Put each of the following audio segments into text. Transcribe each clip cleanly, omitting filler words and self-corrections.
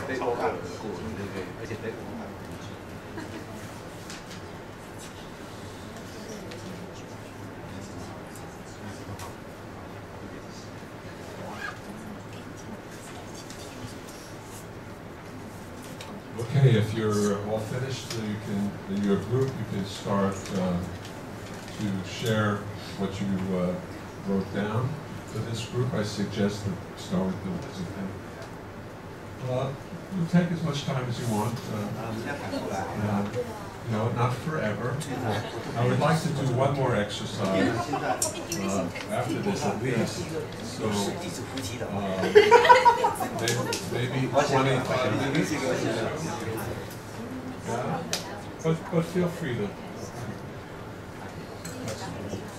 被欧卡过，对，而且被欧卡。 Okay, if you're all finished, so you can, in your group, you can start to share what you wrote down. For this group, I suggest that we start with the you'll take as much time as you want. You know, not forever. I would like to do one more exercise after this at least. So maybe 25 minutes. Yeah. But feel free to.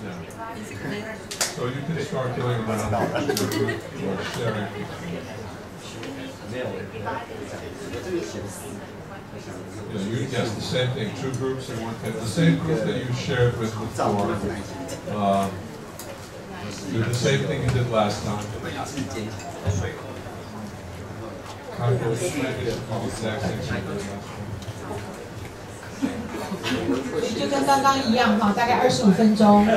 Yeah. So you can start going around your group or sharing. Yeah, you guess the same thing. 2 groups in one table. The same group that you shared with before. Do the same thing you did last time. Kind of the exact same thing you did last time. 就跟刚刚一样哈，大概25分钟。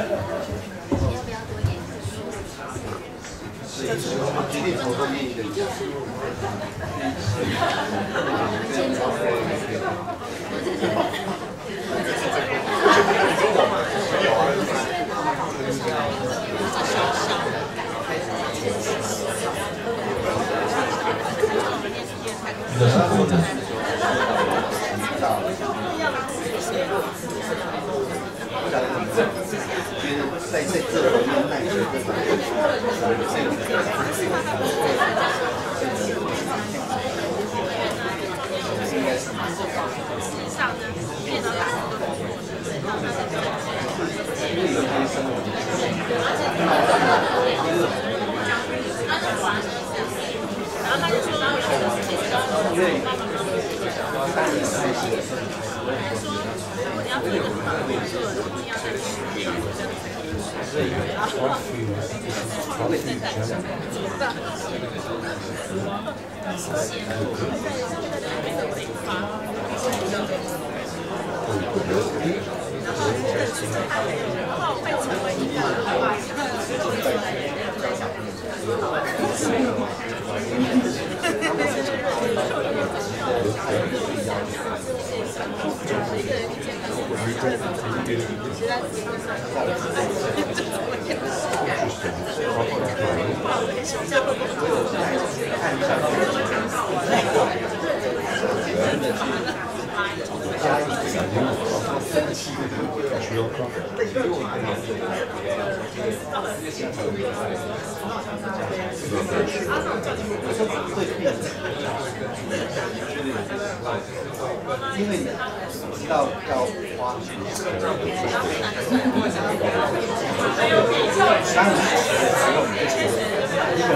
在这方面耐学这方面，应该是上的电脑打然后他就说因为大一开始你要会的话，你要在所以因为要花时间，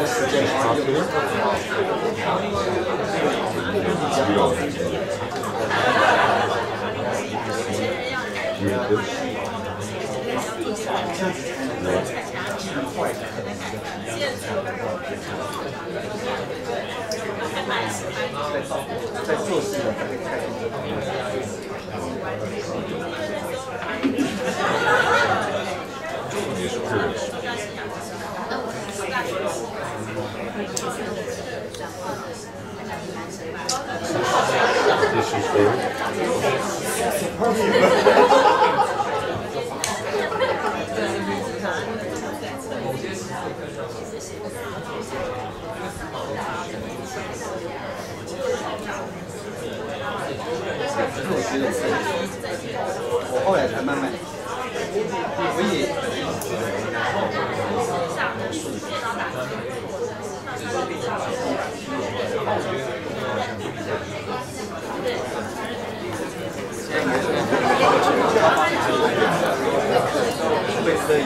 时间花多，在做事的这个态度。也是 curious. This is good. 我觉得我后来才慢慢，我也会可以，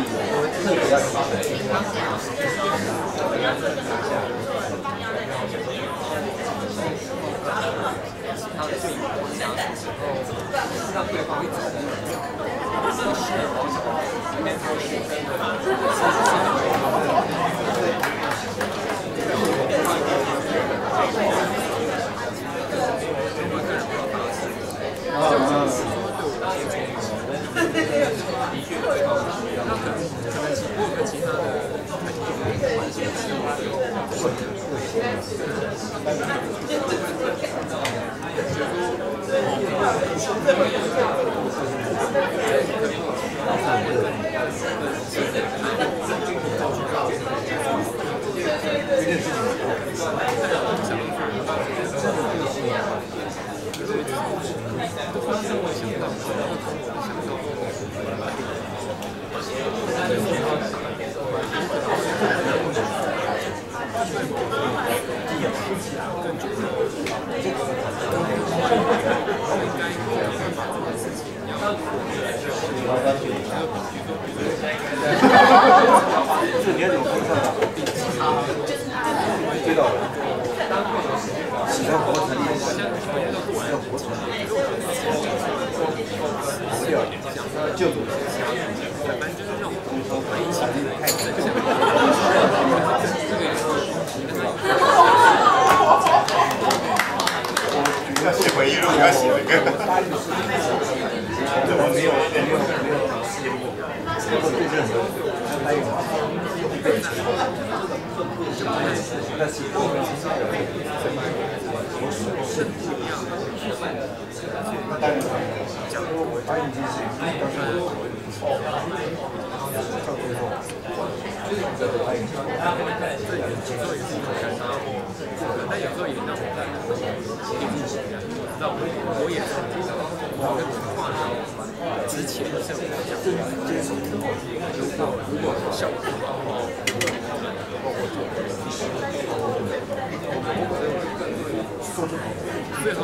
特别要去让对方一直这你要怎么分散啊？知道了。喜欢活成也行，要活成。不要就主。要写回忆录，要写那个。我没有。对任何还有那是那当然我发现这些到时候到最后但有时候也让我在让我也之前是效果，最后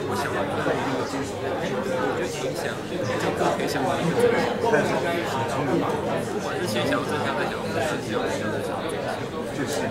我想到我就影响，就可以想到一个不管是先想正向还是正向，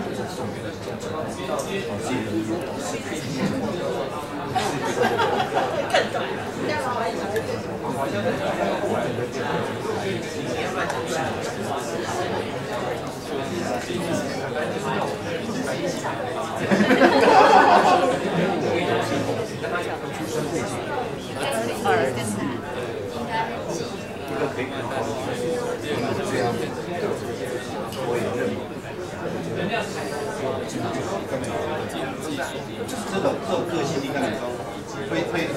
这种个性，你看来说，会出来个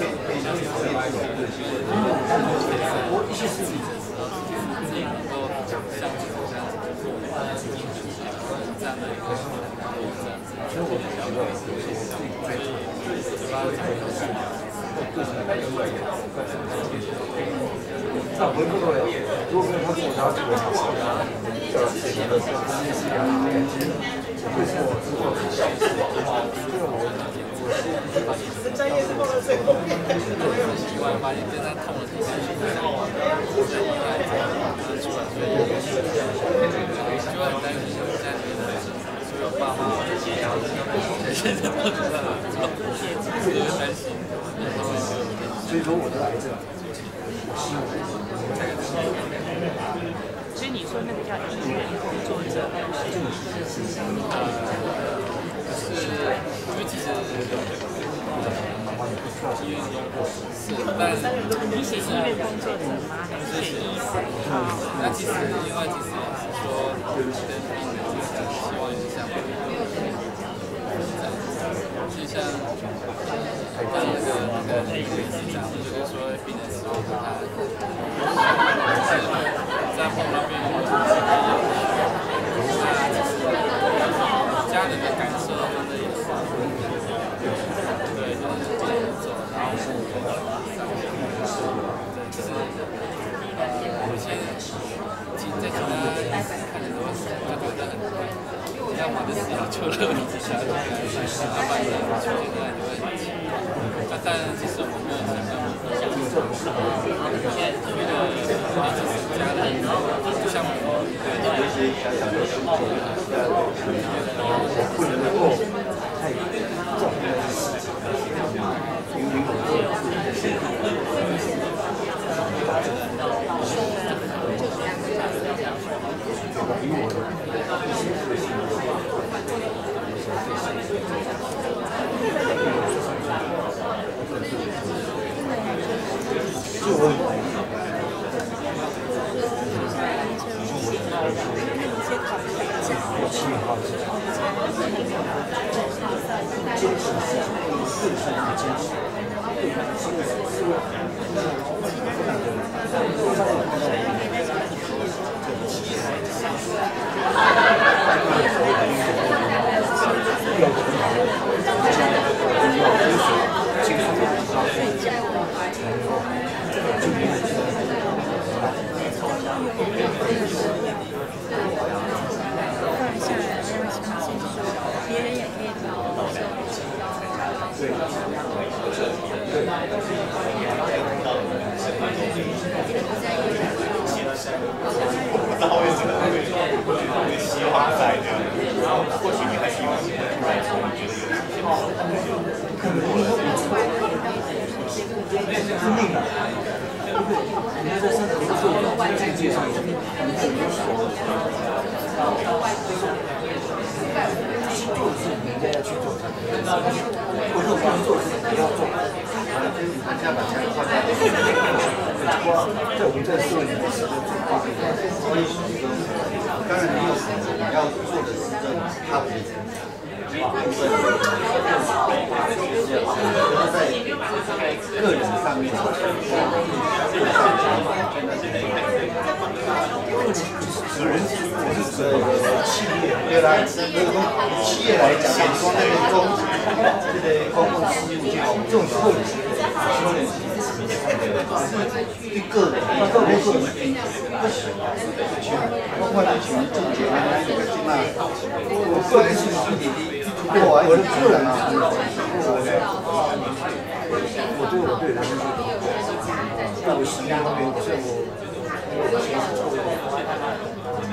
性。我一些事情。那回不了，如果他跟我聊这个，专业是放在最后面。意外发现跟他痛了几次，在意外出来，就很担心家里面所有爸妈现在都知道了，就担心。所以说我的癌症，所以你说那个叫医院工作者，因为其实但你写医院工作者吗？还是写医生？那其实另外其实说跟病人希望是相关的，就像那个局长就是说病人希望他在后面家人的感受真的也是对，就是这样做，然后是就是有些在其他看很多就觉得很要么就是要求乐你之下，要不然就觉得就会很奇怪。那当然，其实我们没有想到，觉得家人就像有一些小小的事情，不能够太重的事情，因为以我的就我。不知道为什么会希望在这样，然后或许你还希望现在来说，你觉得是命啊！你要在上头做境界上有人家要去做，或者不能做不要做，人家把钱花在我们这个社会里面是个主化，所以当然你要做的是这他不是这样。在个人上面，企业对啦，企业来讲，说那个公共事务这种个人，对个人，个人行为不行，包括那群政界那个起码，我个人是我的个人啊，我对人生在我实践方面，像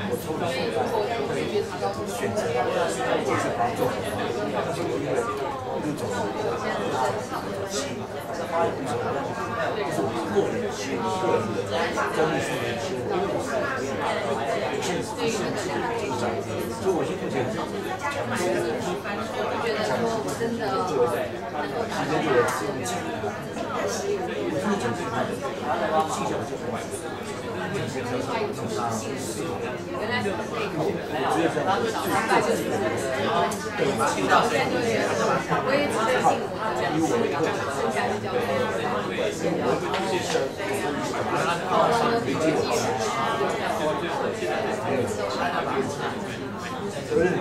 我抽的选择就是帮助，因为一种就是我个人的心，个人的专业训练心，所以我现在觉得真的时间也是用钱，我是讲这个技巧这块。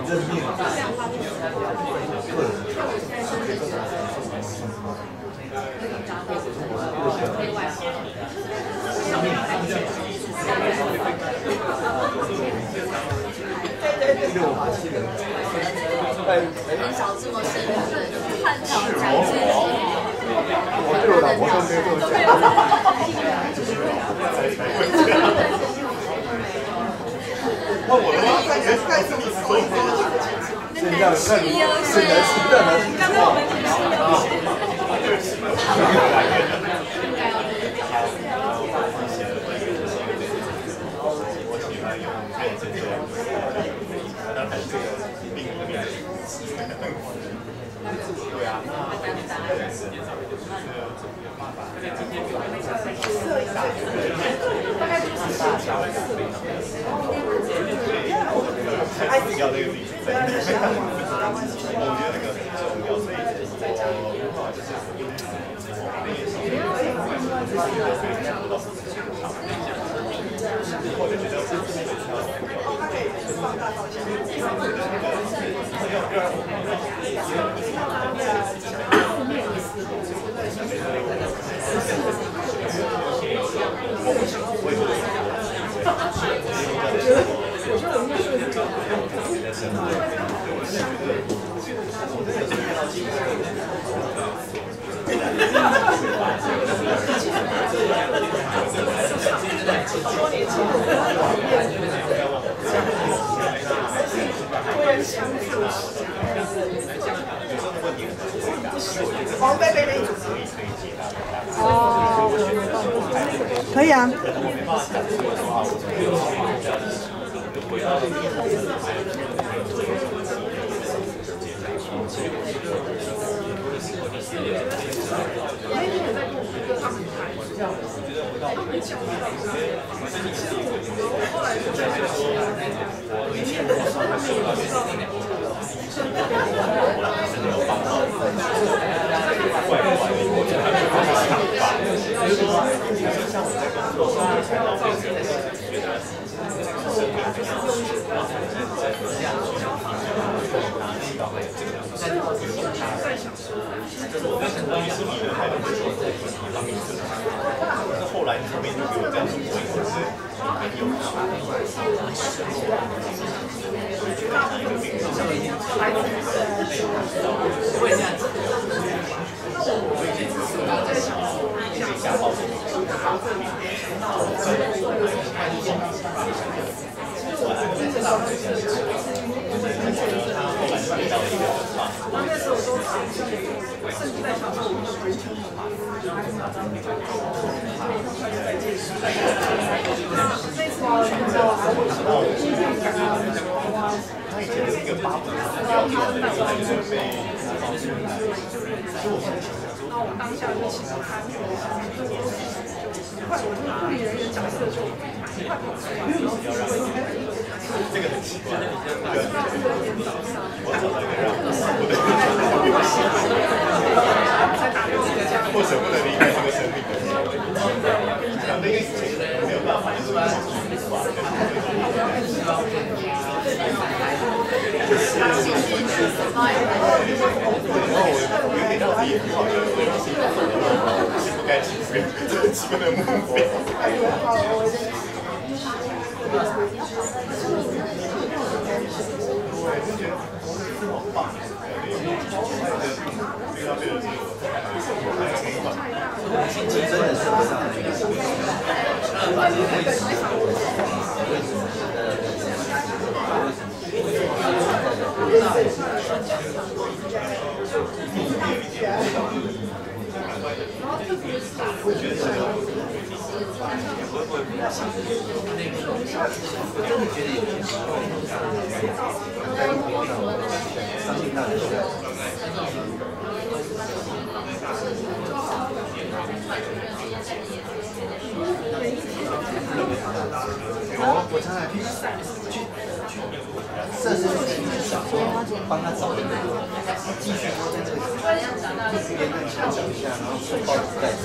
认命，很少这么深入的探讨讲自己。我对我老婆都没有这么问我的吗？现在那是刚刚我们只是我喜欢用认真这样当然这个另一个面对啊，要那个自己去争，我觉得那个很重要，所以我就觉得黄贝贝那一组。哦，可以啊。我以前后来后面就给我这样子做，就是很有家暴他以前是一个8分标准的，就是被然后我当下就请他，快，我那个护理人员角色就快跑出来，这个很奇怪，我找到一个让我舍不得离开这个生命的人，那个没有办法，就是无法然后我有点让自己很好的，不该欺负这个基本的目标。真的是不上我常常去设施去想说帮他找一个继续在这个边那墙角下，然后送报纸袋子，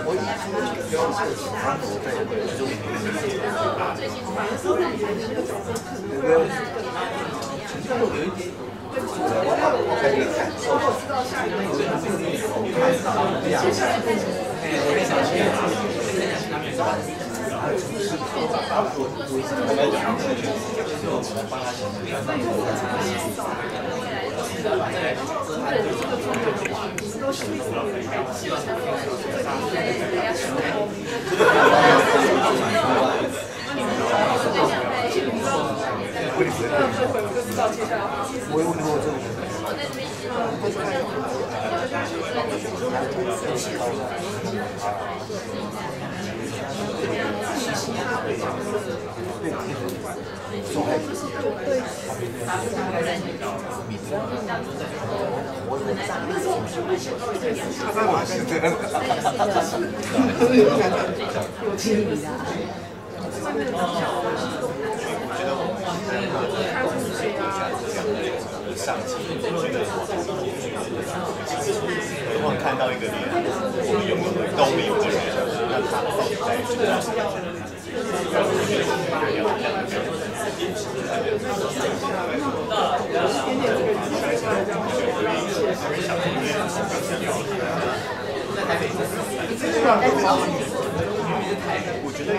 我以前标这个韩国在中国有一点。我可以感受到，因为有一种看到一样，我非常喜欢。我们讲的就是我们帮他我有问过这个。有亲你的。上级如果看到一个连我们拥有的都没有的人，那他到底在寻找什么？我觉得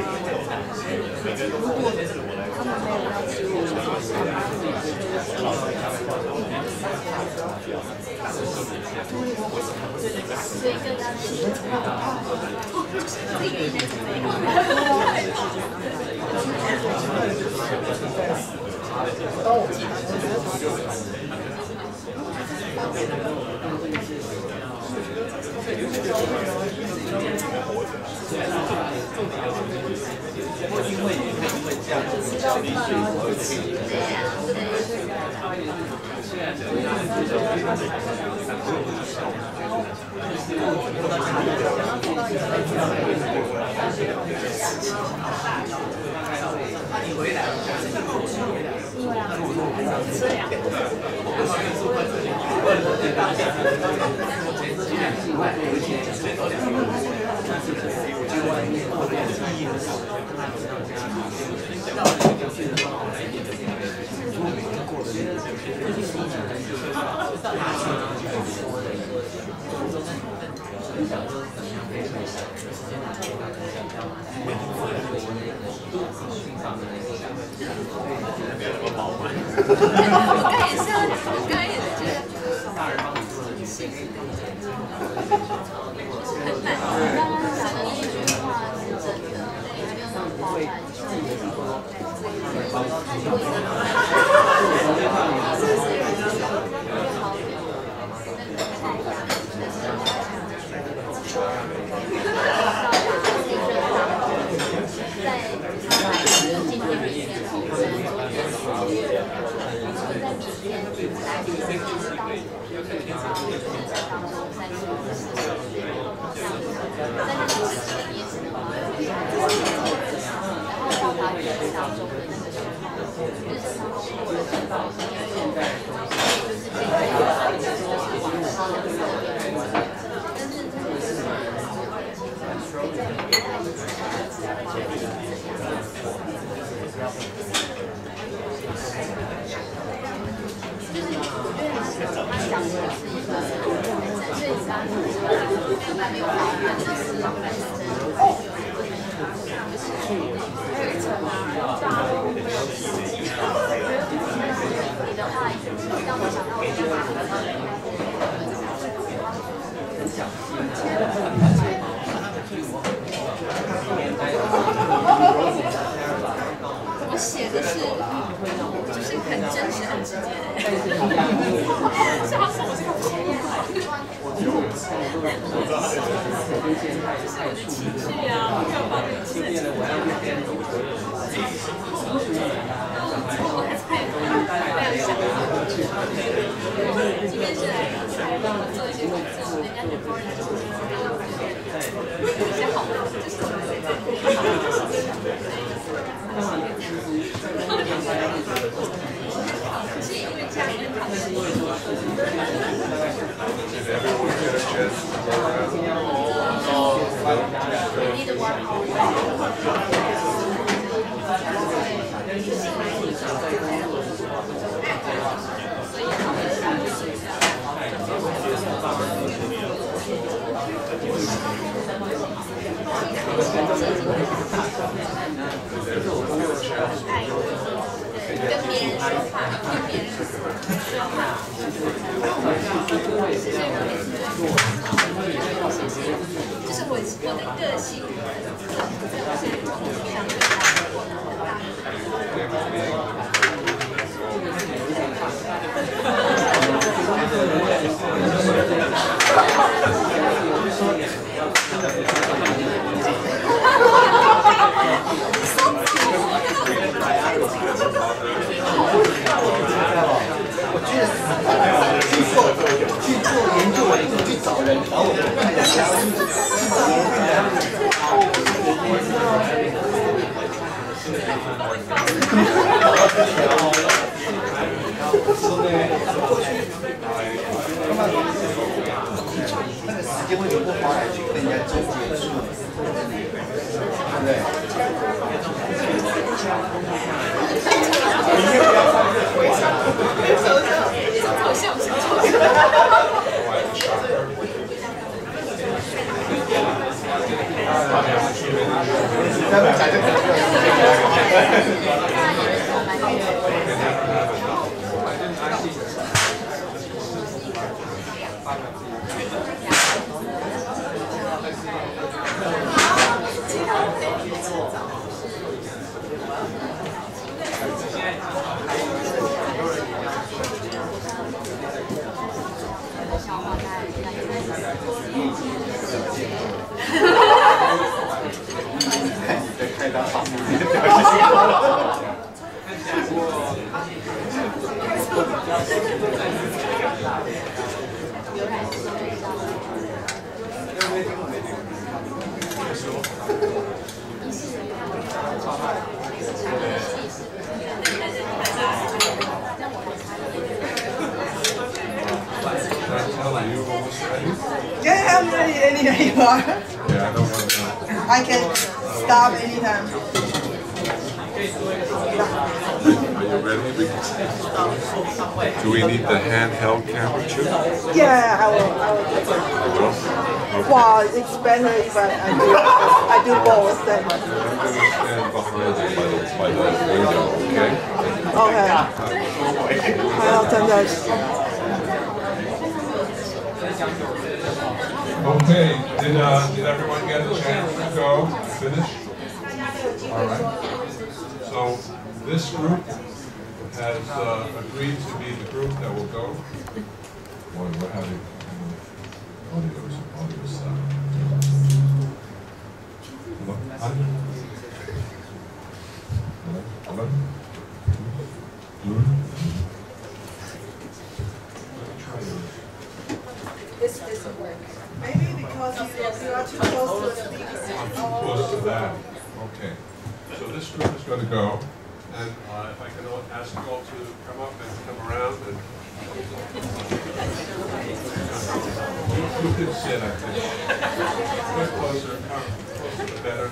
每个人都过自我来因为这样子效率是我写的是，就是很真实、很直接的。是他手机是我的情绪啊，我没有办法自己。即便是来做一些工作，人家也不会来做一些好的，就是是因为这样跟他们。跟别人说话，跟别人说话，就是我的个性，就是相对来说很大。我觉得去做研究，去找人，然后我们看人家去找研那个时间为什么不花来去跟人家纠结数？对不对？好像不是。咱们讲这个。开到好，你的表情。Yeah, I'm ready anytime you are. Yeah, I don't want to know. I can stop anytime. Are you ready? Do we need the handheld camera too? Yeah, I will. Well, it's better if I do both. Then. I'm going to stand behind by the window, okay? Okay. 还要站在。 Okay, did everyone get a chance to go? Finish? All right. So this group has agreed to be the group that will go. Boy, we're having audio stuff. Hello? This doesn't work. Maybe because you are too close to the speaker. Close to that. Okay. So this group is going to go, and if I can ask you all to come up and come around, and you can sit, I think. Get closer, closer the better.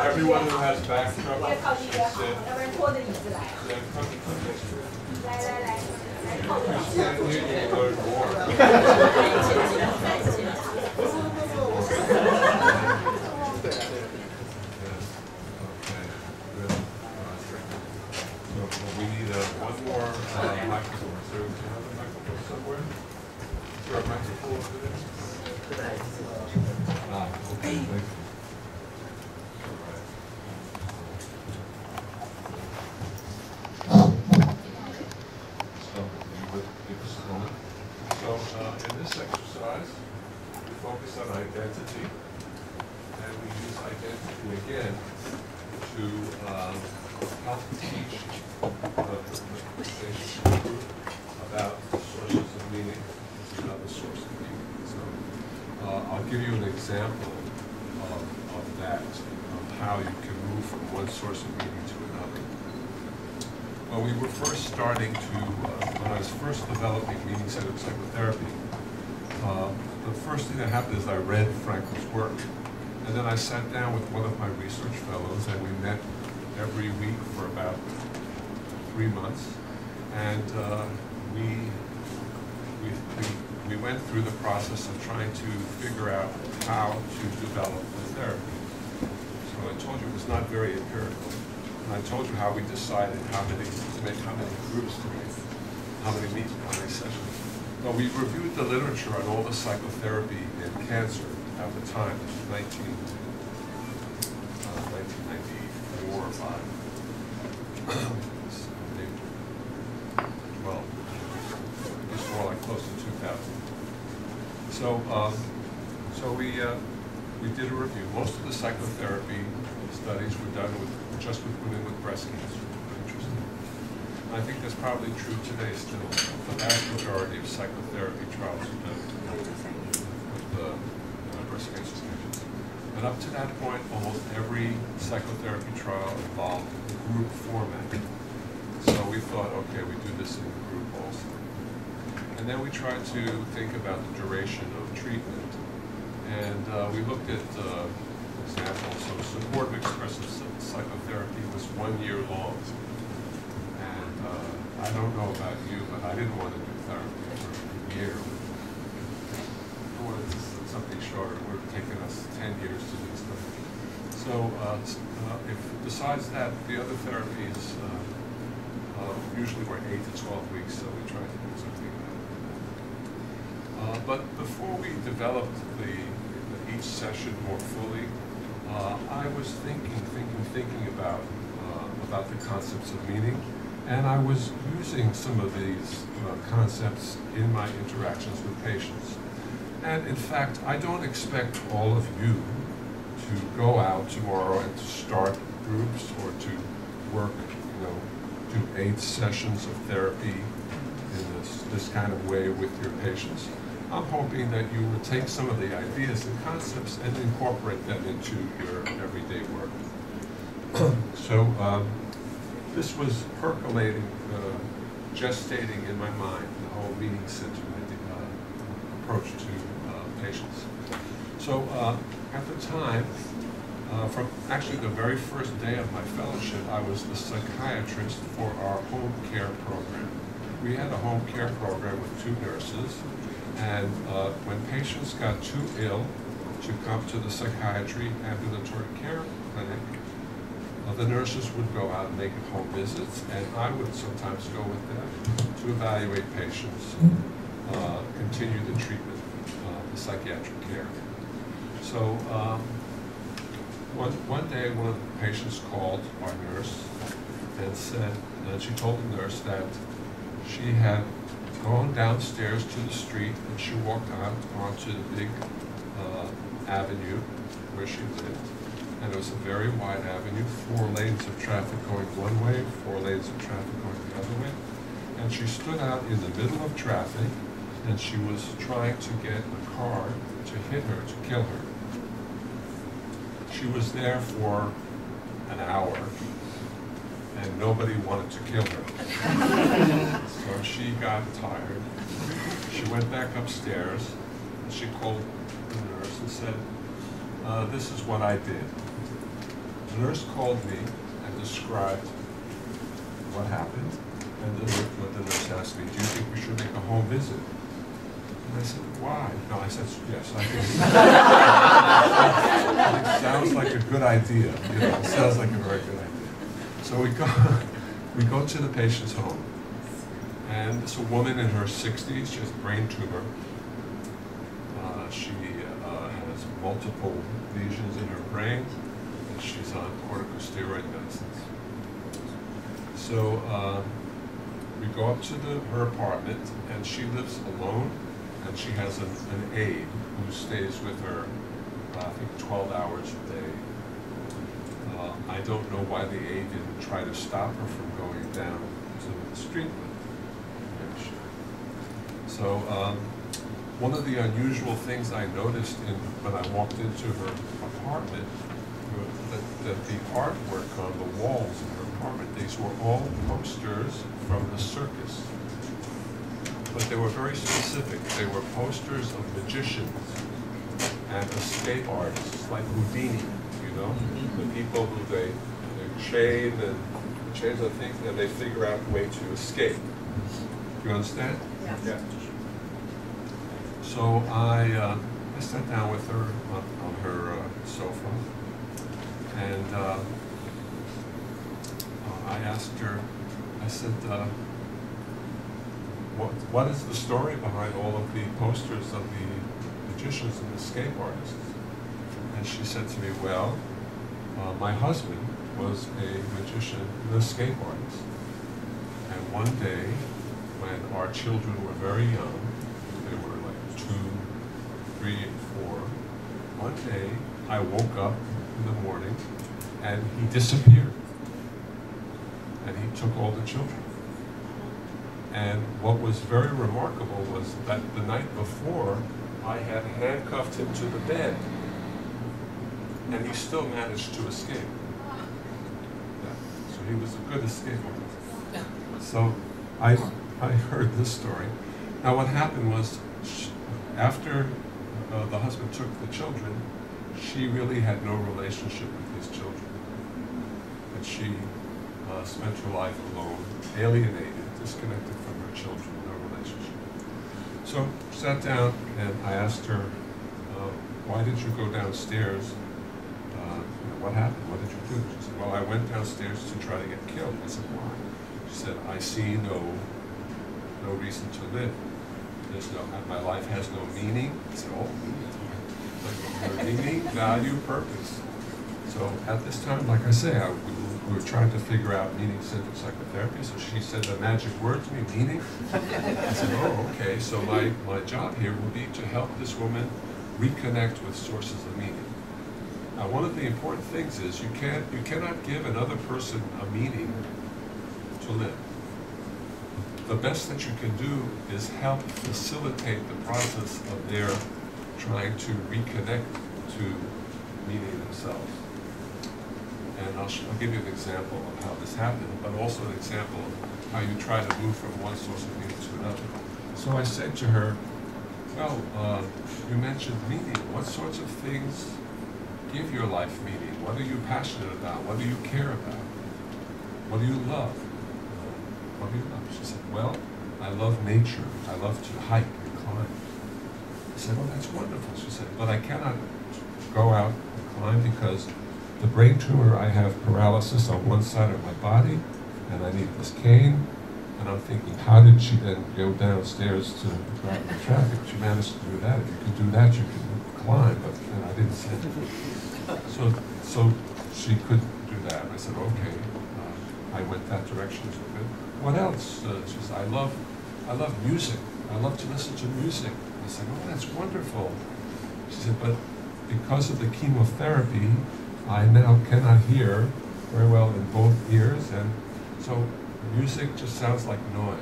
Everyone who has back trouble should sit. Then come next to it. You stand here, you learn more. We need one more microphone. Is there another microphone somewhere? Is there a microphone over there? Okay, thank you. So in this exercise, we focus on identity, and we use identity again to help teach the group about the sources of meaning, about the source of meaning. So I'll give you an example of that, of how you can move from one source of meaning to another. When we were first starting to, when I was first developing meaning-centered psychotherapy, the first thing that happened is I read Frankl's work. And then I sat down with one of my research fellows, and we met every week for about 3 months. And we went through the process of trying to figure out how to develop the therapy. So I told you it was not very empirical. And I told you how we decided how many groups to make, how many meetings, how many sessions. Well, we reviewed the literature on all the psychotherapy in cancer at the time. This was 1994 or 5. Well, it's more like close to 2000. So we did a review. Most of the psychotherapy studies were done just with women with breast cancer. Interesting. I think that's probably true today still. The vast majority of psychotherapy trials are done with breast cancer patients. And up to that point, almost every psychotherapy trial involved group format. So we thought, okay, we do this in a group also. And then we tried to think about the duration of treatment. And we looked at, for example, so supportive expressive psychotherapy was 1 year long. And I don't know about you, but I didn't want to do therapy for a year. I wanted something shorter. It would have taken us 10 years to do stuff. So if besides that, the other therapies usually were 8 to 12 weeks, so we tried to do something about it. But before we developed each session more fully, I was thinking about the concepts of meaning, and I was using some of these concepts in my interactions with patients. And in fact, I don't expect all of you to go out tomorrow and to start groups or to work, do 8 sessions of therapy in this kind of way with your patients. I'm hoping that you will take some of the ideas and concepts and incorporate them into your everyday work. So this was percolating, gestating in my mind, the whole meaning-centered approach to patients. So at the time, from actually the very first day of my fellowship, I was the psychiatrist for our home care program. We had a home care program with 2 nurses, and when patients got too ill to come to the psychiatry ambulatory care clinic, the nurses would go out and make home visits, and I would sometimes go with them to evaluate patients, continue the treatment, the psychiatric care. So one day, one of the patients called our nurse and said, she told the nurse that she had gone downstairs to the street and she walked out onto the big avenue where she lived. And it was a very wide avenue, 4 lanes of traffic going one way, 4 lanes of traffic going the other way. And she stood out in the middle of traffic and she was trying to get a car to hit her, to kill her. She was there for an hour and nobody wanted to kill her. So she got tired. She went back upstairs and she called the nurse and said, this is what I did. The nurse called me and described what happened, and the nurse asked me, do you think we should make a home visit? And I said, why? No, I said, yes, I think it sounds like a good idea. You know, it sounds like a very good idea. So we go to the patient's home, and it's a woman in her 60s. She has a brain tumor. She has multiple lesions in her brain, and she's on corticosteroid medicines. So we go up to her apartment, and she lives alone, and she has an aide who stays with her, I think 12 hours a day. I don't know why the aide didn't try to stop her from going down to the street. So one of the unusual things I noticed when I walked into her apartment, that the artwork on the walls in her apartment, these were all posters from the circus. But they were very specific. They were posters of magicians and escape artists, like Houdini, you know? The people who they chain the things, and they figure out a way to escape. You understand? Yeah. So I sat down with her on her sofa, and I asked her, I said, what is the story behind all of the posters of the magicians and escape artists? And she said to me, well, my husband was a magician and escape artist. And one day, when our children were very young, they were like 2, 3, and 4, one day I woke up in the morning and he disappeared. And he took all the children. And what was very remarkable was that the night before, I had handcuffed him to the bed, and he still managed to escape. Yeah. So he was a good escape artist. So I heard this story. Now what happened was, after the husband took the children, she really had no relationship with his children. And she spent her life alone, alienated, disconnected from her children, no relationship. So sat down and I asked her, why did you go downstairs? What happened? What did you do? She said, well, I went downstairs to try to get killed. I said, why? She said, I see no reason to live. My life has no meaning. I said, oh, meaning, value, purpose. So at this time, like I say, we were trying to figure out meaning-centered psychotherapy. So she said the magic word to me, meaning. I said, oh, okay. So my job here will be to help this woman reconnect with sources of meaning. Now, one of the important things is you cannot give another person a meaning to live. the best that you can do is help facilitate the process of their trying to reconnect to meaning themselves. And I'll give you an example of how this happened, but also an example of how you try to move from one source of meaning to another. So I said to her, well, you mentioned meaning. What sorts of things give your life meaning? What are you passionate about? What do you care about? What do you love? What do you love? She said, well, I love nature. I love to hike and climb. I said, oh, that's wonderful. She said, but I cannot go out and climb because the brain tumor, I have paralysis on one side of my body, and I need this cane. And I'm thinking, how did she then go downstairs to grab the traffic? She managed to do that. If you could do that, you could climb. But then I didn't say it. So she could do that. I said, okay. I went that direction. What else? She said, I love music. I love to listen to music. I said, oh, that's wonderful. She said, but because of the chemotherapy, I now cannot hear very well in both ears, and so music just sounds like noise.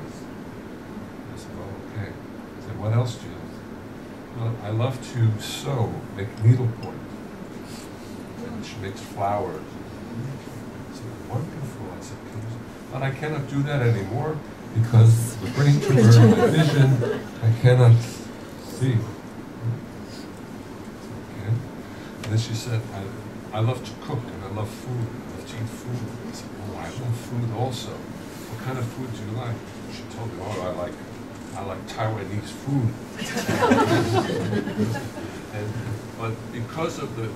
I said, oh, okay. I said, what else do you do? Well, I love to sew, make needlepoint. And she makes flowers. I said, wonderful. I said, but I cannot do that anymore because the brain tumor, my vision, I cannot see. Okay. And then she said, I love to cook and I love food. I love to eat food. I said, oh, I love food also. What kind of food do you like? She told me, oh, I like Taiwanese food. But because of the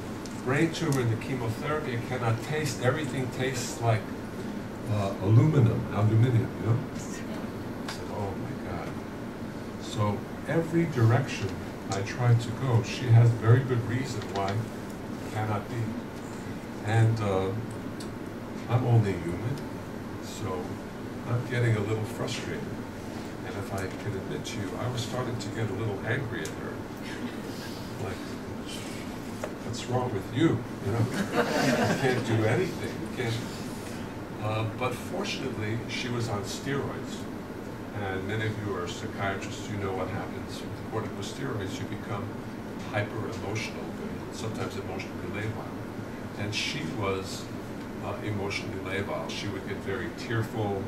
brain tumor and the chemotherapy, I cannot taste. Everything tastes like aluminium, you know? I said, oh my God. So every direction I tried to go, she has very good reason why it cannot be. And I'm only human, so I'm getting a little frustrated. And if I can admit to you, I was starting to get a little angry at her. Like, what's wrong with you? You know, you can't do anything. You can't. But fortunately, she was on steroids. And many of you are psychiatrists, you know what happens with corticosteroids. You become hyper-emotional, sometimes emotionally labile. And she was emotionally labile. She would get very tearful,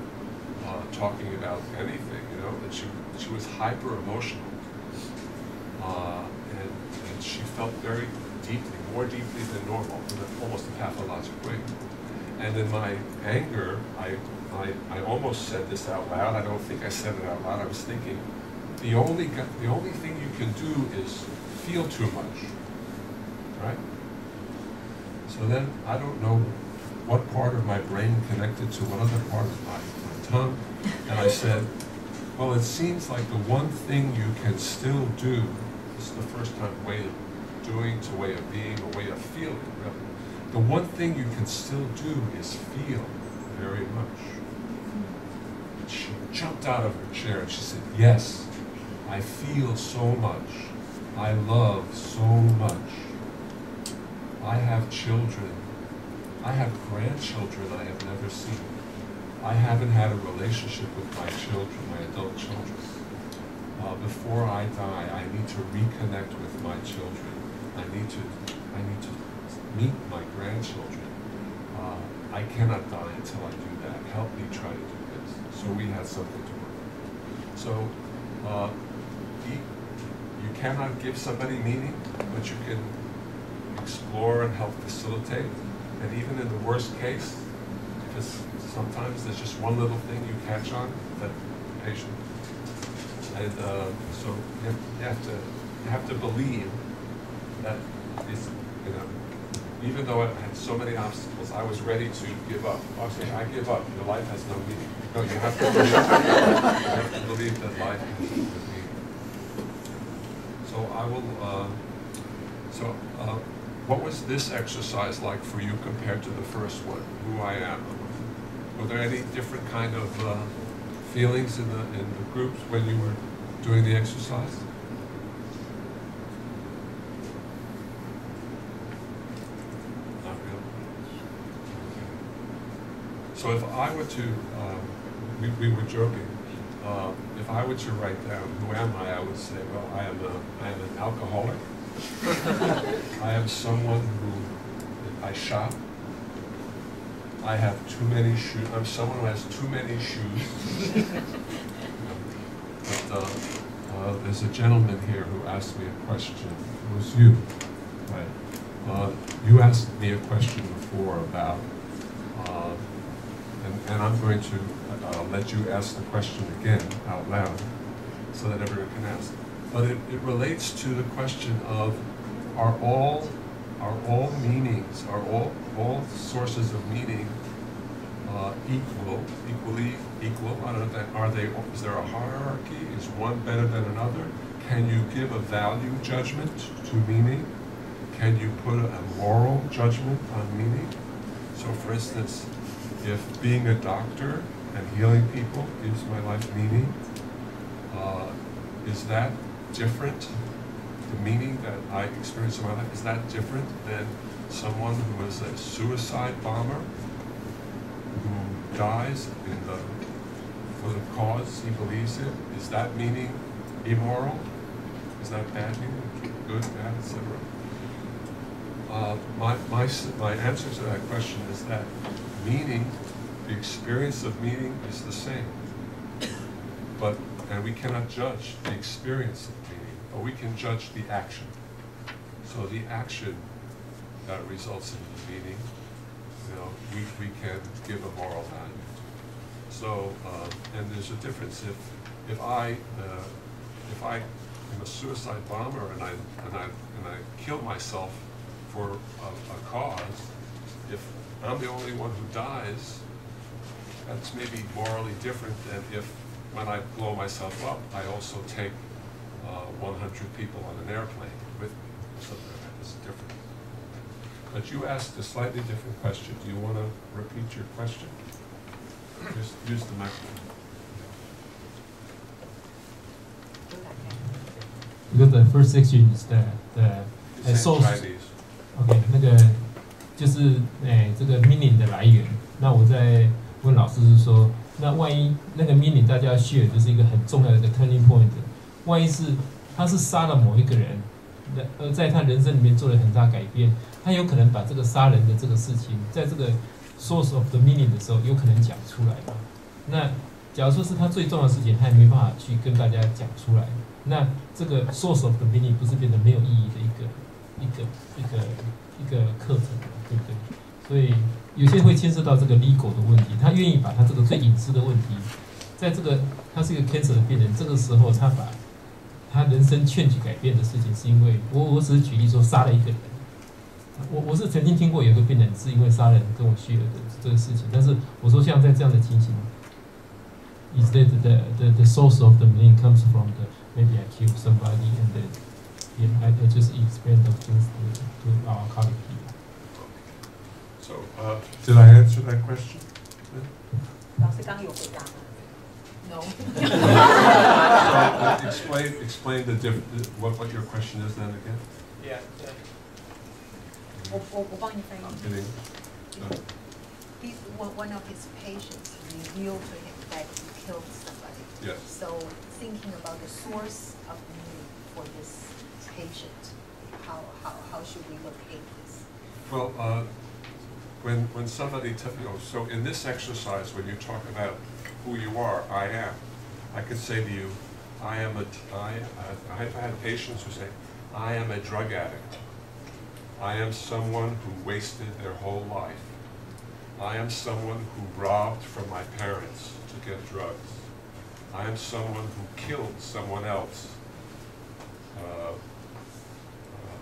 talking about anything, you know, and she was hyper-emotional. And she felt very deeply, more deeply than normal, in almost a pathologic way. And in my anger, I almost said this out loud. I don't think I said it out loud. I was thinking, the only thing you can do is feel too much, right? So then I don't know what part of my brain connected to what other part of my tongue, and I said, well, it seems like the one thing you can still do, this is the first time way of doing to way of being, a way of feeling, really. The one thing you can still do is feel very much. And she jumped out of her chair and she said, yes, I feel so much. I love so much. I have children. I have grandchildren I have never seen. I haven't had a relationship with my children, my adult children. Before I die, I need to reconnect with my children. I need to meet my grandchildren. I cannot die until I do that. Help me try to do this. So we had something to work on. So you cannot give somebody meaning, but you can explore and help facilitate. And even in the worst case, because sometimes there's just one little thing you catch on, that patient. And so you have to believe that it's, you know, even though I had so many obstacles, I was ready to give up. Okay, I give up. Your life has no meaning. No, you have to believe, you have to believe that life has no meaning. So I will. What was this exercise like for you compared to the first one? Who I am. Were there any different kind of feelings in the groups when you were doing the exercise? So if I were to, we were joking, if I were to write down who am I would say, well, I am an alcoholic. I am someone who I shop. I have too many shoes. I'm someone who has too many shoes. But there's a gentleman here who asked me a question. It was you, right? You asked me a question before about, and I'm going to let you ask the question again out loud so that everyone can ask. But it relates to the question of, are all meanings, are all sources of meaning equally equal? I don't know, is there a hierarchy? Is one better than another? Can you give a value judgment to meaning? Can you put a moral judgment on meaning? So for instance, if being a doctor and healing people gives my life meaning, is that different? The meaning that I experience in my life, is that different than someone who is a suicide bomber who dies for the cause he believes in? Is that meaning immoral? Is that bad meaning? Good, bad, etc.? My answer to that question is that meaning, the experience of meaning is the same. And we cannot judge the experience of meaning, but we can judge the action. So the action that results in the meaning, we can give a moral value. So, and there's a difference. If I am a suicide bomber and I kill myself for a cause, if I'm the only one who dies, that's maybe morally different than if, when I blow myself up, I also take 100 people on an airplane with me. Something like that is different. But you asked a slightly different question. Do you want to repeat your question? Just use the microphone. Because the first section is the source. OK， 那个就是这个 meaning 的来源。那我在问老师是说，那万一那个 meaning 大家 share 就是一个很重要的一个 turning point， 万一是他是杀了某一个人，而在他人生里面做了很大改变，他有可能把这个杀人的这个事情，在这个 source of the meaning 的时候，有可能讲出来嘛？那假如说是他最重要的事情，他也没办法去跟大家讲出来，那这个 source of the meaning 不是变得没有意义的一个课程，对不对？所以有些会牵涉到这个 legal 的问题，他愿意把他这个最隐私的问题，在这个他是一个 cancer 的病人，这个时候他把他人生change改变的事情，是因为我只是举例说杀了一个人，我是曾经听过有个病人是因为杀人跟我share的这个事情，但是我说像在这样的情形 ，is that the source of the meaning comes from the maybe I killed somebody and then I just explain those things to our colleague here. So, did I answer that question? 老师刚有回答吗 No. Explain what your question is then again. Yeah. 我帮你翻译。One of his patients revealed to him that he killed somebody. Yes. So thinking about the source of meaning for this patient, how should we locate this? Well, when somebody so in this exercise, when you talk about who you are, I could say to you, I've had patients who say, I am a drug addict. I am someone who wasted their whole life. I am someone who robbed from my parents to get drugs. I am someone who killed someone else.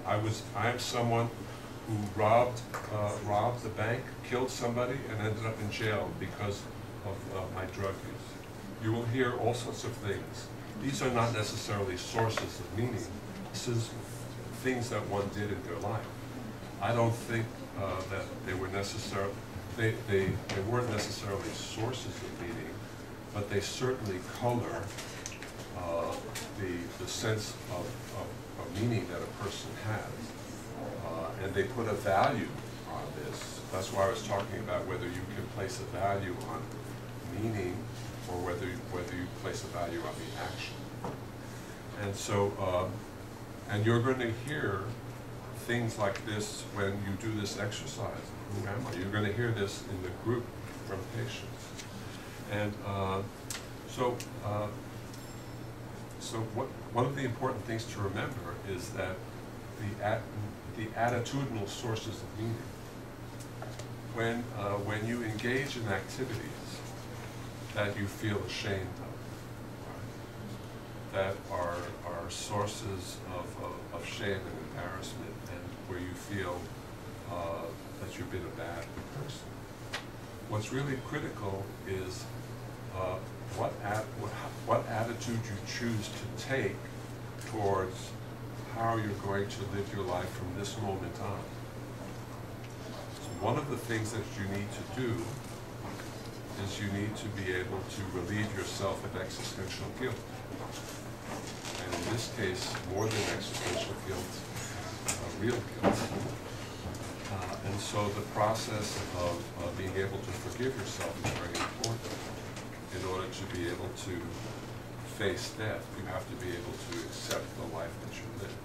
I am someone who robbed the bank, killed somebody, and ended up in jail because of my drug use. You will hear all sorts of things. These are not necessarily sources of meaning. This is things that one did in their life. I don't think that they were necessarily, they weren't necessarily sources of meaning, but they certainly color the sense of meaning that a person has. And they put a value on this. That's why I was talking about whether you can place a value on meaning or whether you place a value on the action. And so, and you're going to hear things like this when you do this exercise. Who am I? You're going to hear this in the group from patients. And so one of the important things to remember is that the attitudinal sources of meaning. When you engage in activities that you feel ashamed of, that are sources of shame and embarrassment, and where you feel that you've been a bad person, what's really critical is what attitude you choose to take towards how you're going to live your life from this moment on. So one of the things that you need to do is you need to be able to relieve yourself of existential guilt. And in this case, more than existential guilt, real guilt. And so the process of being able to forgive yourself is very important. In order to be able to face death, you have to be able to accept the life that you live.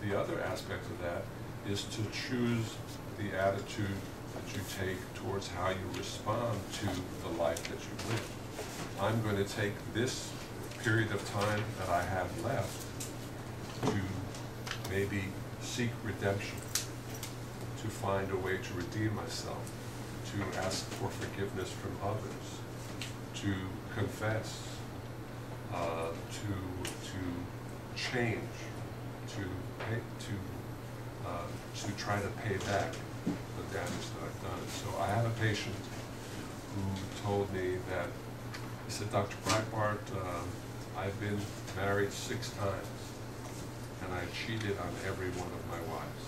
The other aspect of that is to choose the attitude that you take towards how you respond to the life that you live. I'm going to take this period of time that I have left to maybe seek redemption, to find a way to redeem myself, to ask for forgiveness from others, to confess, to change, to try to pay back the damage that I've done. So I had a patient who told me that, he said, Dr. Breitbart, I've been married 6 times, and I cheated on every one of my wives.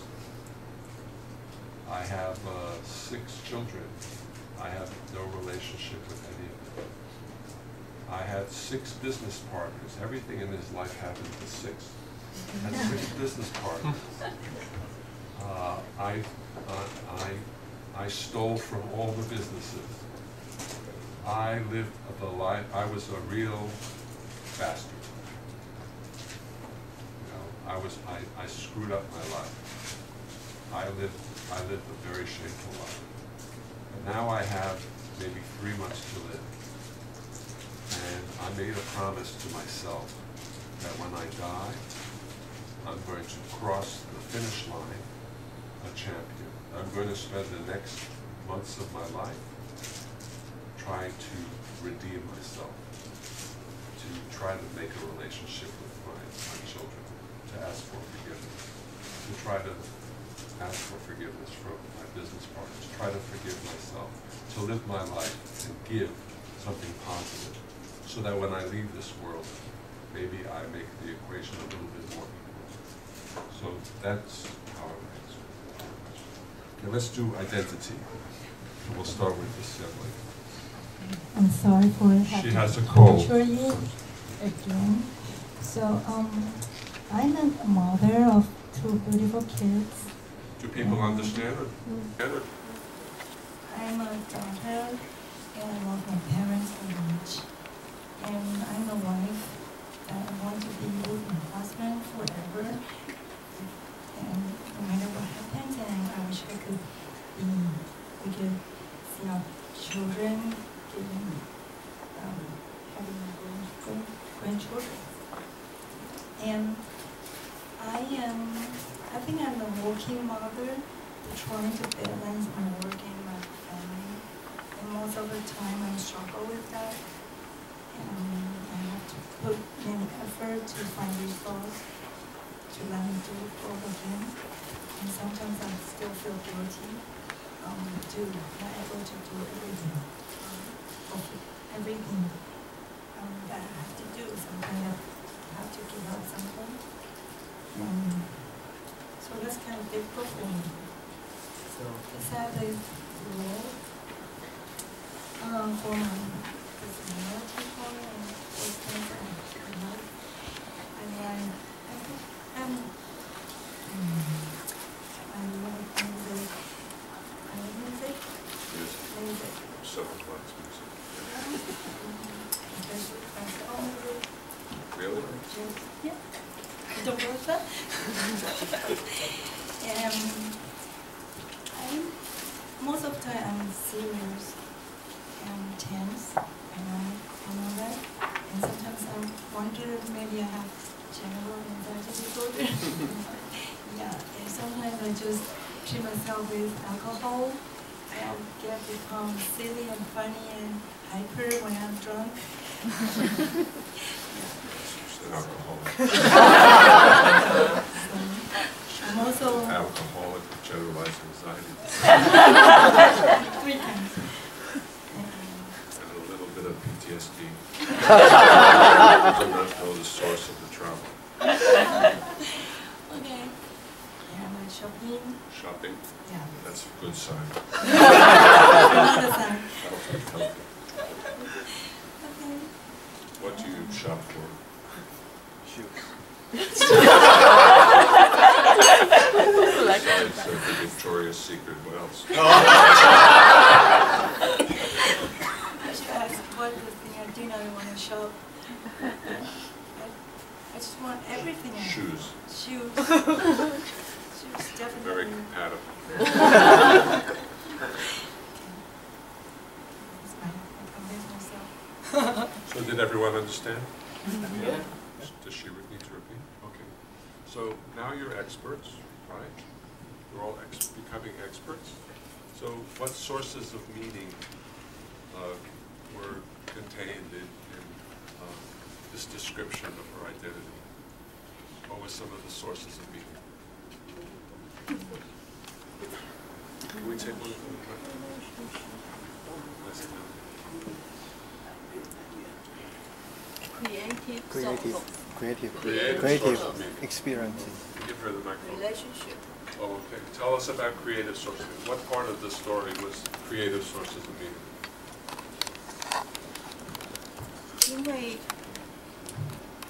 I have 6 children. I have no relationship with any of them. I had 6 business partners. Everything in his life happened to 6. I had 6 business partners. I stole from all the businesses. I lived the life. I was a real bastard. You know, I screwed up my life. I lived a very shameful life. And now I have maybe 3 months to live. And I made a promise to myself that when I die, I'm going to cross the finish line a champion. I'm going to spend the next months of my life trying to redeem myself, to try to make a relationship with my children, to ask for forgiveness, to try to ask for forgiveness from my business partners, try to forgive myself, to live my life and give something positive, so that when I leave this world, maybe I make the equation a little bit more equal. So that's how I would answer the question. Okay, let's do identity. And we'll start with this young lady. I'm sorry for she has a cold. Again. So I'm a mother of 2 beautiful kids. Do people understand it? I'm a daughter, and I love my parents very much. And I'm a wife. I want to be with my husband forever. And no matter what happens, and I wish we could see our children having grandchildren. And I think I'm a working mother, trying to balance my work and my family. And most of the time I struggle with that. And I have to put many effort to find resources to let me do it all again. And sometimes I still feel guilty not able to do everything. Everything that I have to do. Sometimes I have to give up something. So that's kind of difficult for me. So is that a role for my personality and those things that I like? And then I think I love music. I love music. Music. Civil Rights music. Especially Really? yeah. The water. Most of the time I'm serious and tense, and I know that. And sometimes I wonder maybe I have general anxiety disorder. Yeah, and sometimes I just treat myself with alcohol. I'll become silly and funny and hyper when I'm drunk. I'm also alcoholic with generalized anxiety. 3 times. And a little bit of PTSD. I do not know the source of the trauma. Okay. Yeah, my shopping. Shopping? Yeah. That's a good sign. Another sign. Okay. Okay. What do you shop for? Shoes. Besides the Victoria's Secret, what else? I should ask what the thing I do not want to shop. I just want everything. Shoes. Shoes. Shoes, definitely. Very compatible. So did everyone understand? Yeah. Does she need to repeat? Okay. So now you're experts, right? You're all becoming experts. So what sources of meaning were contained in this description of her identity? What were some of the sources of meaning? Can we take one? Creative experiences. Give her the microphone. Relationship. Oh, okay. Tell us about creative sources. What part of the story was creative sources of meaning?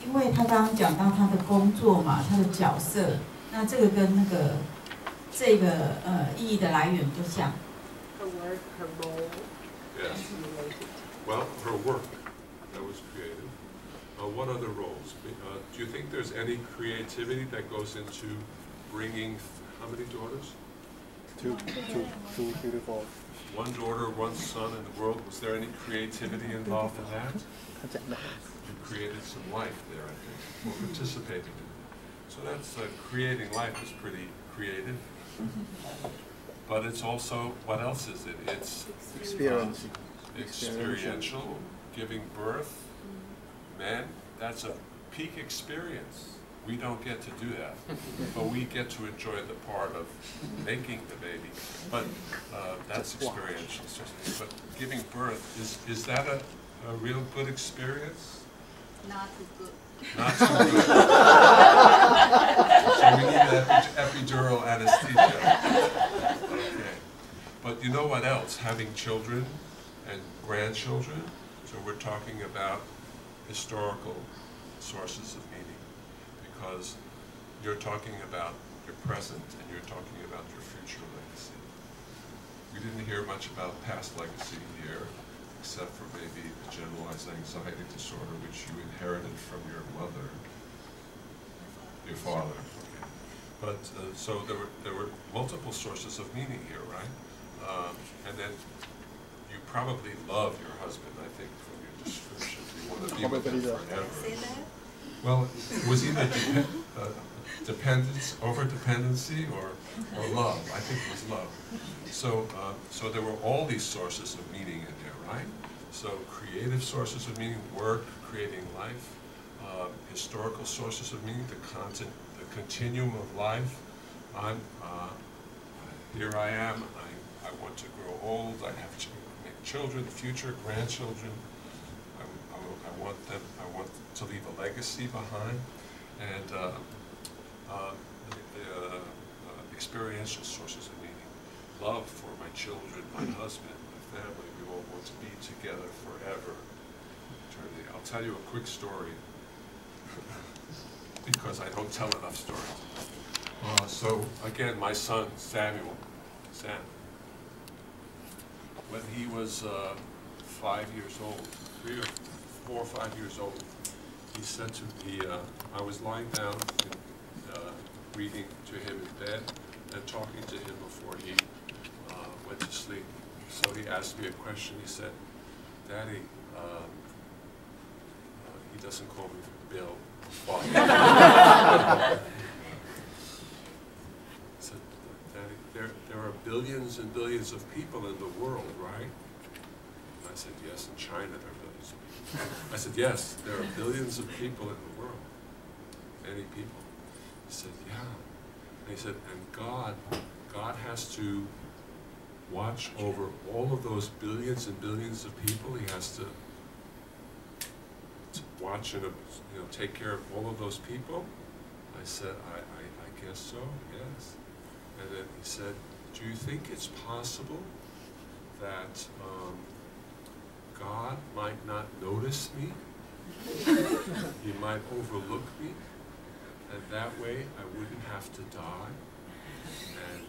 因为他刚刚讲到他的工作嘛，他的角色，那这个跟那个这个意义的来源就像。Her work, her role. Yes. Well, her work, that was creative. What other roles? Do you think there's any creativity that goes into bringing, how many daughters? Two beautiful. One daughter, one son in the world. Was there any creativity involved in that? You created some life there, I think, or participated in it. So that's, creating life is pretty creative. But it's also, what else is it? It's experiential, giving birth. Man, that's a peak experience. We don't get to do that, but we get to enjoy the part of making the baby. But that's experiential. But giving birth, is that a real good experience? Not too good. Not too good. So we need epidural anesthesia. Okay. But you know what else? Having children and grandchildren. So we're talking about historical sources of meaning, because you're talking about your present and you're talking about your future legacy. We didn't hear much about past legacy here, except for maybe the generalized anxiety disorder, which you inherited from your mother, your father. Okay. But so there were multiple sources of meaning here, right? And then you probably love your husband, I think, from your description. You want to be with him forever. Say that? Well, was either dependence, over-dependency, or love. I think it was love. So, so there were all these sources of meaning in there, right? So creative sources of meaning, work, creating life, historical sources of meaning, the content, the continuum of life. Here I am. I want to grow old. I have to make children, future grandchildren. I want to leave a legacy behind, and experiential sources of meaning. Love for my children, my husband, my family. We all want to be together forever. Eternity. I'll tell you a quick story because I don't tell enough stories. So again, my son Samuel, Sam. when he was 5 years old, 3 or 4 or 5 years old, he said to me, I was lying down and reading to him in bed and talking to him before he went to sleep. So he asked me a question. He said, "Daddy, he doesn't call me Bill." He said, "Daddy, there are billions and billions of people in the world, right?" And I said, "Yes, in China there are billions of people." I said, "Yes, there are billions of people in the world. Many people." He said, "Yeah." And he said, "And God has to watch over all of those billions and billions of people. He has to watch and take care of all of those people." I said, I guess so, yes. And then he said, "Do you think it's possible that God might not notice me? He might overlook me, and that way I wouldn't have to die, and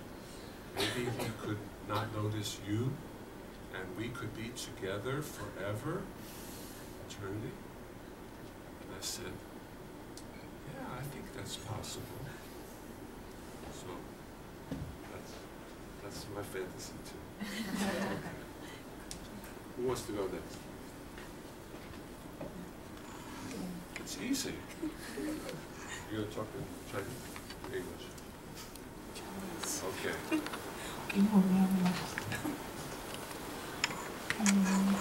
maybe he could not notice you, and we could be together forever, eternity?" And I said, "Yeah, I think that's possible." So that's my fantasy too. Who wants to go next? It's easy. You're gonna talk in Chinese, English. Okay.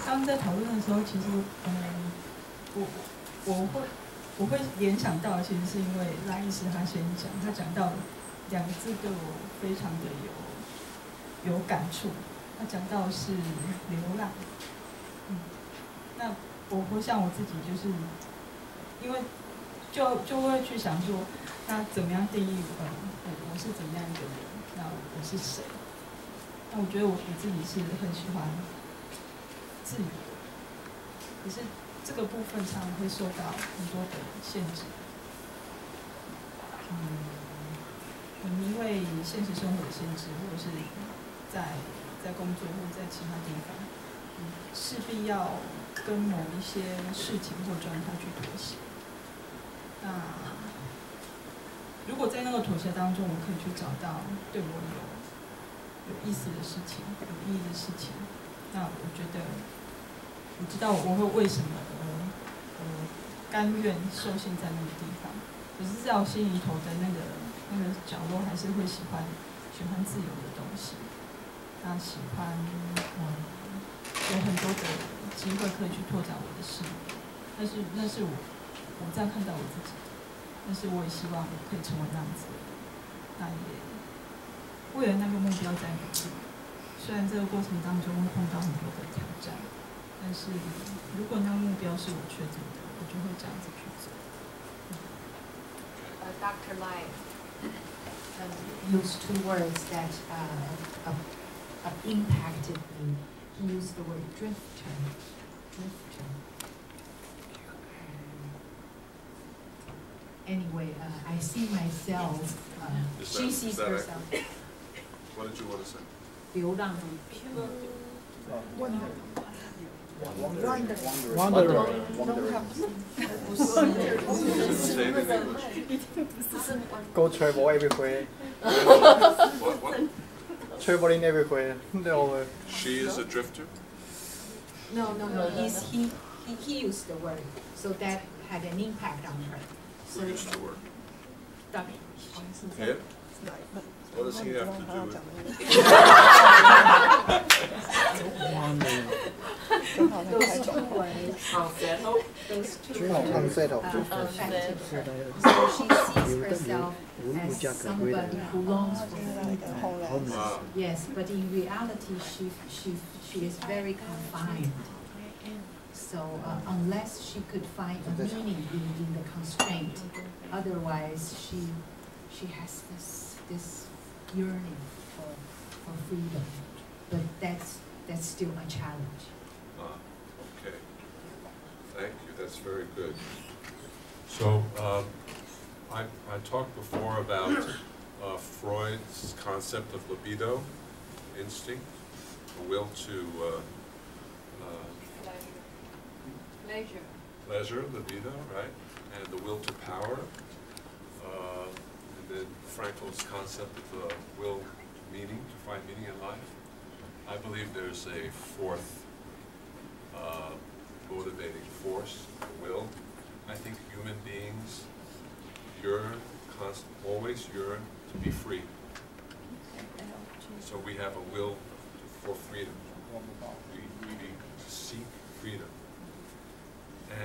他们在讨论的时候，其实，我会联想到，其实是因为赖医师他先讲，他讲到2个字对我非常的有感触。他讲到是流浪，那我想我自己就是，因为就会去想说，那怎么样定义我是怎么样一个人？那我是谁？那我觉得我自己是很喜欢自由，可是这个部分上会受到很多的限制。可能因为现实生活的限制，或者是在工作或者在其他地方，势必要跟某一些事情或状态去妥协。那如果在那个妥协当中，我可以去找到对我有意思的事情、有意义的事情，那我觉得我知道我会为什么而甘愿受限在那个地方。可是在我心里头的那个角落，还是会喜欢自由的东西。那喜欢有很多的机会可以去拓展我的视野。那是我这样看到我自己，但是我也希望我可以成为那样子的人。那也为了那个目标在努力。虽然这个过程当中会碰到很多的挑战，但是如果那个目标是我确定的，我就会这样子去做。Dr. Lai used 2 words that impacted me. He used the word drifter. Anyway, I see myself. She sees herself. What did you want to say? 流浪。Wanderer. Go travel everywhere. What? Traveling everywhere. No. She is a drifter? No. He used the word, so that had an impact on her. So Who used to work? Dummy. Him? What does he have to do with it? Those 2 words. Those 2 words affected her. So she sees herself as somebody who longs for freedom. Yes, but in reality, she is very confined. So unless she could find a meaning in the constraint, otherwise she has this yearning for freedom. But that's still a challenge. Okay. Thank you. That's very good. So I talked before about Freud's concept of libido, instinct, a will to pleasure, libido, right? And the will to power. And then Frankl's concept of will, meaning, to find meaning in life. I believe there's a fourth motivating force, will. I think human beings always yearn to be free. So we have a will for freedom. We seek freedom.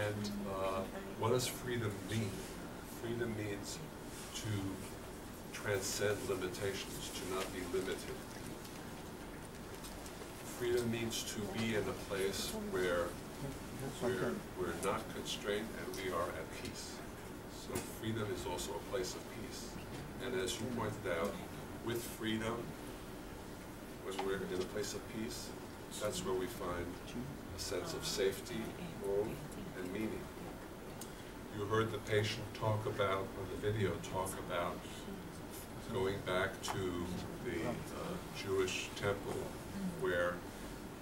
And what does freedom mean? Freedom means to transcend limitations, to not be limited. Freedom means to be in a place where we're not constrained and we are at peace. So freedom is also a place of peace. And as you pointed out, with freedom, when we're in a place of peace, that's where we find a sense of safety, home, and meaning. You heard the patient talk about, or the video talk about, going back to the Jewish temple where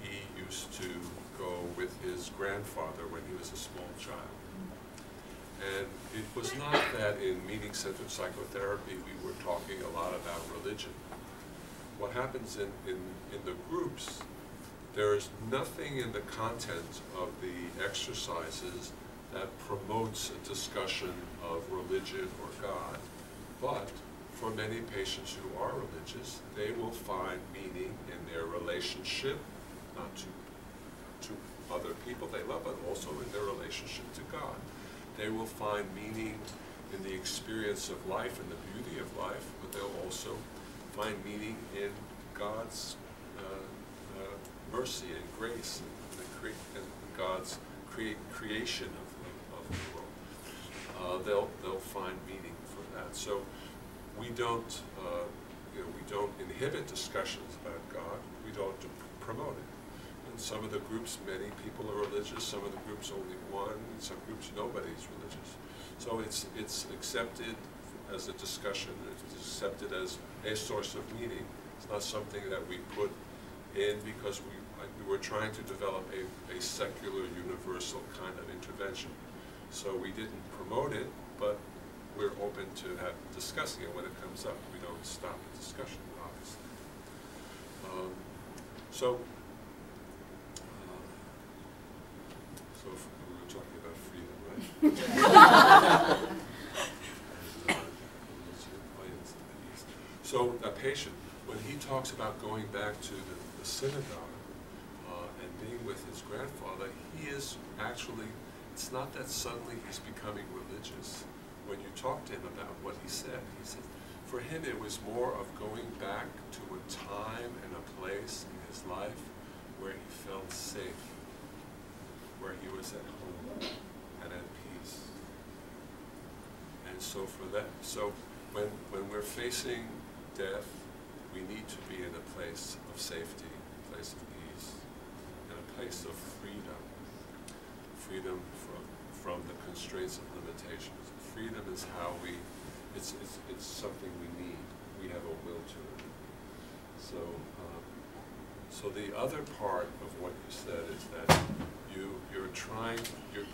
he used to go with his grandfather when he was a small child. And it was not that in meaning-centered psychotherapy we were talking a lot about religion. What happens in the groups, there is nothing in the content of the exercises that promotes a discussion of religion or God, but for many patients who are religious, they will find meaning in their relationship, not to other people they love, but also in their relationship to God. They will find meaning in the experience of life and the beauty of life, but they'll also find meaning in God's mercy and grace and God's creation of the world. They'll find meaning from that. So we don't inhibit discussions about God. We don't promote it. In some of the groups, many people are religious. Some of the groups, only one. In some groups, nobody's religious. So it's accepted as a discussion. It's accepted as a source of meaning. It's not something that we put in because we were trying to develop a secular, universal kind of intervention. So we didn't promote it, but we're open to discussing it when it comes up. We don't stop the discussion, obviously. So we were talking about freedom, right? So a patient, when he talks about going back to the synagogue and being with his grandfather, he is actually, it's not that suddenly he's becoming religious. When you talk to him about what he said for him it was more of going back to a time and a place in his life where he felt safe, where he was at home and at peace. And so for that, so when we're facing death, we need to be in a place of safety, a place of peace, and a place of freedom. Freedom from the constraints of limitations. Freedom is how it's something we need. We have a will to it. So the other part of what you said is that you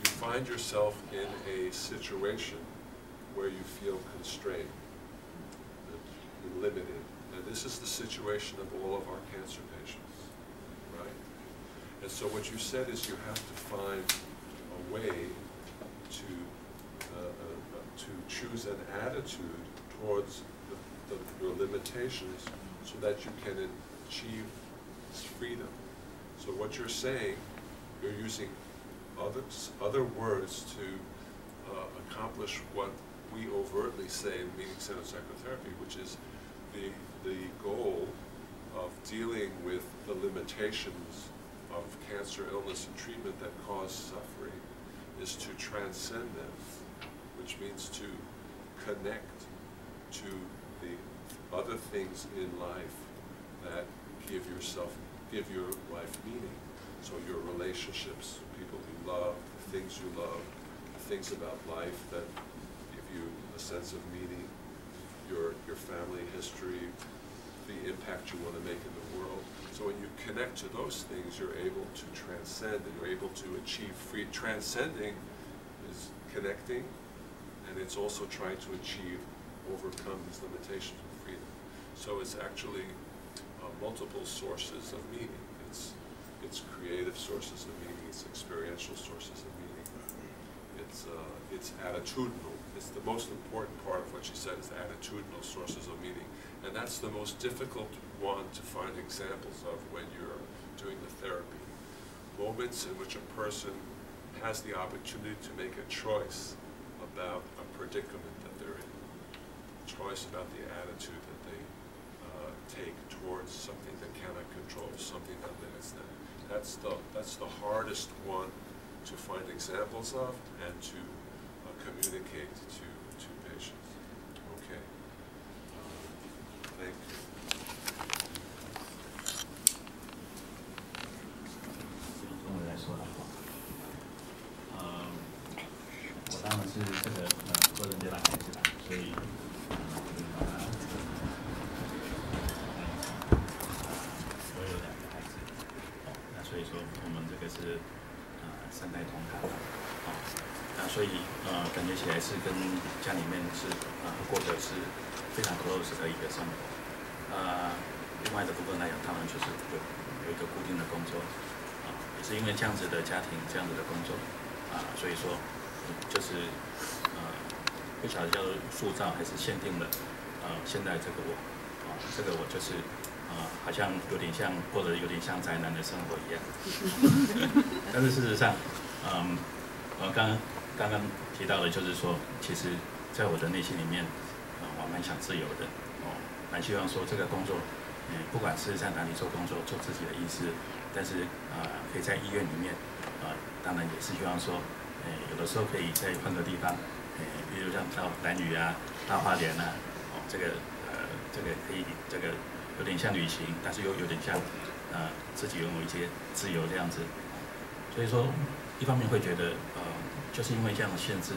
find yourself in a situation where you feel constrained, limited. And this is the situation of all of our cancer patients, right? And so what you said is you have to find a way to choose an attitude towards your limitations so that you can achieve freedom. So what you're saying, you're using other words to accomplish what we overtly say in meaning-centered psychotherapy, which is the goal of dealing with the limitations of cancer, illness, and treatment that cause suffering is to transcend them, which means to connect to the other things in life that give your life meaning. So your relationships, people you love, the things you love, the things about life that give you a sense of meaning, your family history, the impact you want to make in the world. So when you connect to those things, you're able to transcend, and you're able to achieve free. Transcending is connecting, and it's also trying to overcome these limitations of freedom. So it's actually multiple sources of meaning. It's creative sources of meaning. It's experiential sources of meaning. It's attitudinal. It's the most important part of what she said is attitudinal sources of meaning. And that's the most difficult one to find examples of when you're doing the therapy. Moments in which a person has the opportunity to make a choice about a predicament that they're in. Choice about the attitude that they take towards something they cannot control, something that limits them. That's the hardest one to find examples of and to communicate to patients. Okay. Thank you. 用中文来说的话，我当然是这个托人家的孩子啦，所以我有2个孩子，那所以说我们这个是3代同堂，那所以感觉起来是跟家里面是过的是非常 close 的一个生活。另外的部分来讲，他们就是有一个固定的工作，也是因为这样子的家庭、这样子的工作，所以说就是不晓得叫塑造还是限定了现在这个我，这个我就是好像有点像过得有点像宅男的生活一样，但是事实上，刚刚提到的就是说，其实在我的内心里面，我蛮想自由的，蛮希望说这个工作。不管是在哪里做工作，做自己的意思，但是可以在医院里面，当然也是希望说，有的时候可以再换个地方，比如像到兰屿啊、大花莲啊，这个可以这个有点像旅行，但是又有点像自己拥有一些自由这样子。所以说，一方面会觉得就是因为这样的限制，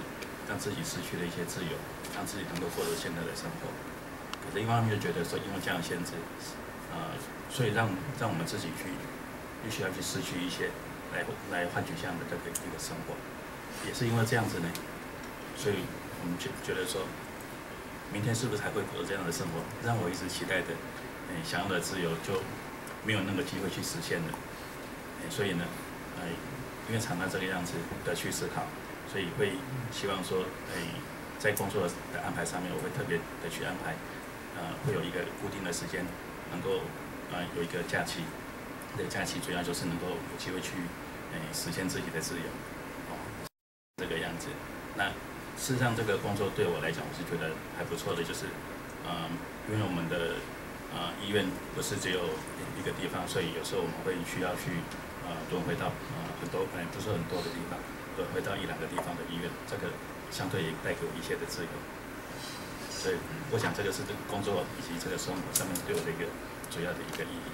让自己失去了一些自由，让自己能够过得现在的生活。可是一方面就觉得说，因为这样的限制，所以让我们自己必须要去失去一些，来换取这样的这个一个生活。也是因为这样子呢，所以我们觉得说，明天是不是还会过这样的生活，让我一直期待的，想要的自由就没有那个机会去实现了。所以呢，因为常常这个样子的去思考，所以会希望说，在工作的安排上面，我会特别的去安排。会有一个固定的时间，能够有一个假期。这个假期主要就是能够有机会去实现自己的自由，这个样子。那事实上，这个工作对我来讲，我是觉得还不错的，就是因为我们的医院不是只有一个地方，所以有时候我们会需要去轮回到很多，不是很多的地方，轮回到1、2个地方的医院，这个相对也带给我一些的自由。所以，我想这个是这个工作以及这个生活上面对我的一个主要的一个意义。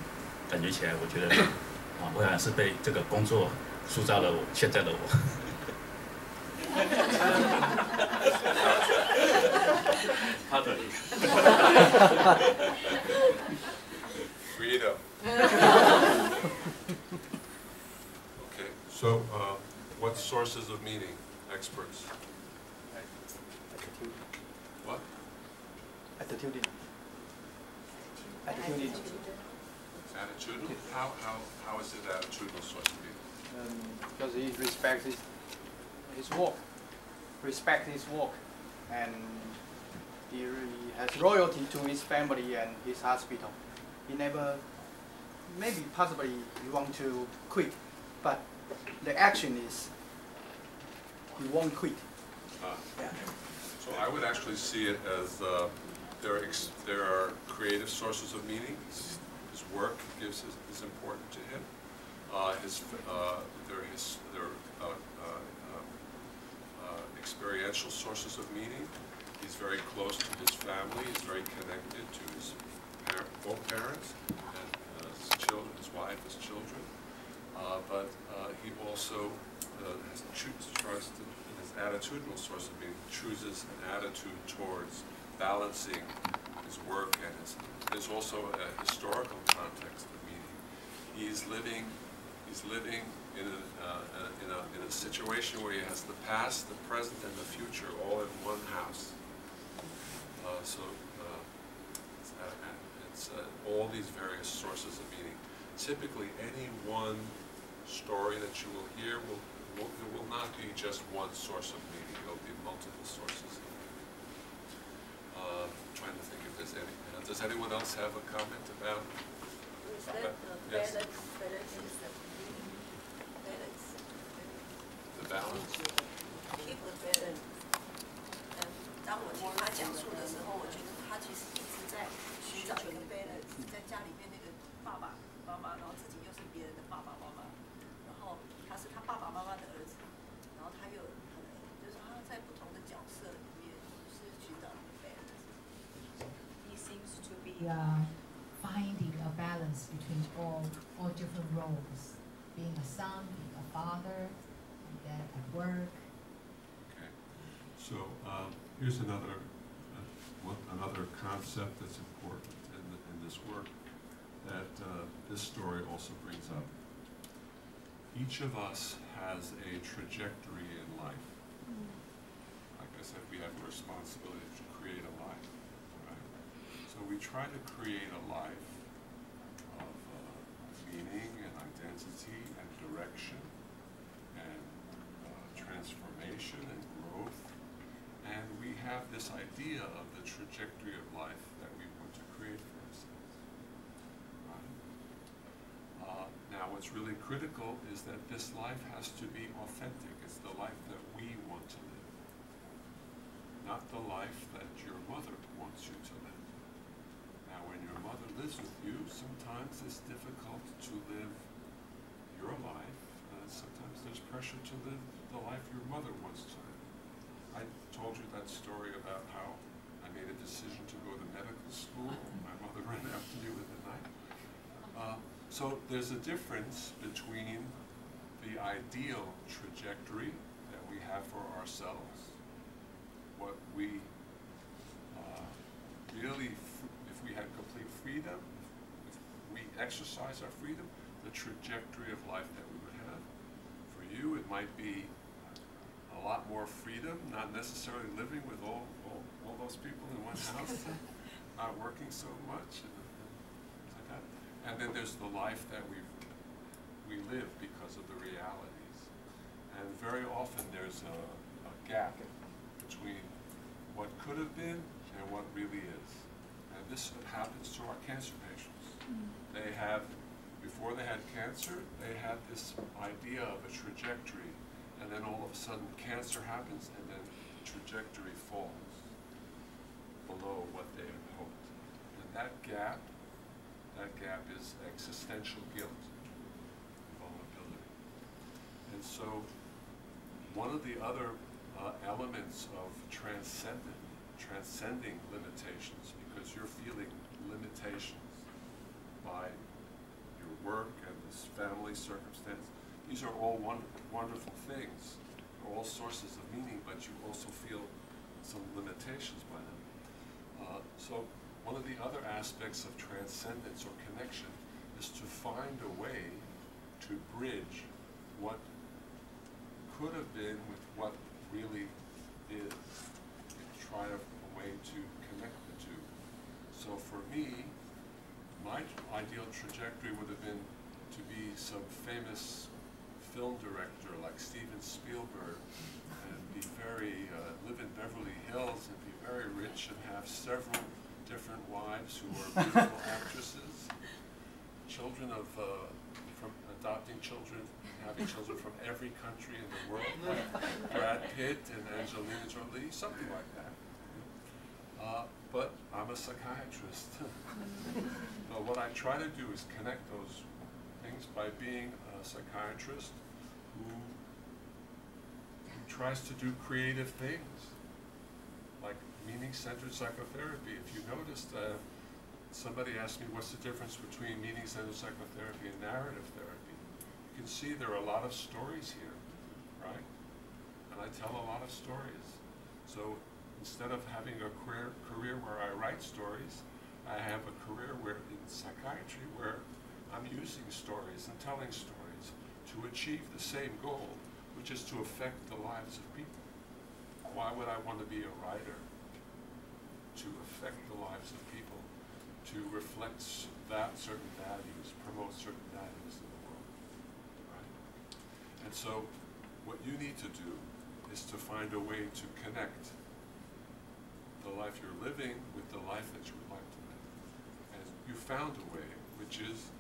感觉起来，我觉得我好像是被这个工作塑造了我现在的我。Freedom. Okay, so what sources of meaning, experts? What? Attitudinal. Attitudinal? How is it attitudinal source of meaning? Because he respects his work, and he has loyalty to his family and his hospital. He never, maybe possibly he want to quit, but the action is he won't quit. Yeah. So I would actually see it as there are creative sources of meaning. His work is important to him. Experiential sources of meaning. He's very close to his family. He's very connected to his both parents and his children, his wife, his children. But he also trusts in his attitudinal source of meaning. Chooses an attitude towards balancing his his work, and there's also a historical context of meaning. He's living in a situation where he has the past, the present, and the future all in one house. It's all these various sources of meaning. Typically, any one story that you will hear it will not be just one source of meaning. It will be multiple sources of meaning. Trying to think if there's any. Does anyone else have a comment about? Is that yes. balance is the meaning? Balance. The balance. Keep the balance. 当我听他讲述的时候，我觉得他其实一直在寻找一个 balance， 在家里面那个爸爸妈妈，然后自己又是别人的爸爸妈妈，然后他是他爸爸妈妈的儿子，然后他又就是他在不同的角色里面是寻找一个 balance。He seems to be finding a balance between all different roles, being a son, being a father, and then at work. Okay, so here's another concept that's important in this work that this story also brings up. Each of us has a trajectory in life. Like I said, we have a responsibility to create a life. Right? So we try to create a life of meaning and identity and direction and transformation and growth. And we have this idea of the trajectory of life that we want to create for ourselves. Right? Now what's really critical is that this life has to be authentic. It's the life that we want to live, not the life that your mother wants you to live. Now when your mother lives with you, sometimes it's difficult to live your life. Sometimes there's pressure to live the life your mother wants to live. I told you that story about how I made a decision to go to medical school. My mother ran after me with a knife. So there's a difference between the ideal trajectory that we have for ourselves, what we really, if we had complete freedom, if we exercise our freedom, the trajectory of life that we would have. For you, it might be a lot more freedom, not necessarily living with all those people in one house, not working so much, and things like that. And then there's the life that we live because of the realities. And very often there's a gap between what could have been and what really is. And this happens to our cancer patients. They have, before they had cancer, they had this idea of a trajectory, and then all of a sudden cancer happens, and then the trajectory falls below what they had hoped. And that gap is existential guilt, vulnerability. And so one of the other elements of transcending limitations, because you're feeling limitations by your work and this family circumstance. These are all wonderful things. They're all sources of meaning, but you also feel some limitations by them. So one of the other aspects of transcendence or connection is to find a way to bridge what could have been with what really is. Try a way to connect the two. So for me, my ideal trajectory would have been to be some famous film director like Steven Spielberg and be very, live in Beverly Hills and be very rich and have several different wives who are beautiful actresses, children of, from adopting children, having children from every country in the world, like Brad Pitt and Angelina Jolie, something like that. But I'm a psychiatrist. But what I try to do is connect those things by being a psychiatrist who tries to do creative things, like meaning-centered psychotherapy. If you noticed, somebody asked me what's the difference between meaning-centered psychotherapy and narrative therapy. You can see there are a lot of stories here, right? And I tell a lot of stories. So instead of having a career where I write stories, I have a career where in psychiatry where I'm using stories and telling stories to achieve the same goal, which is to affect the lives of people. Why would I want to be a writer? To affect the lives of people, to reflect certain values, promote certain values in the world, right? And so what you need to do is to find a way to connect the life you're living with the life that you would like to live. And you found a way, which is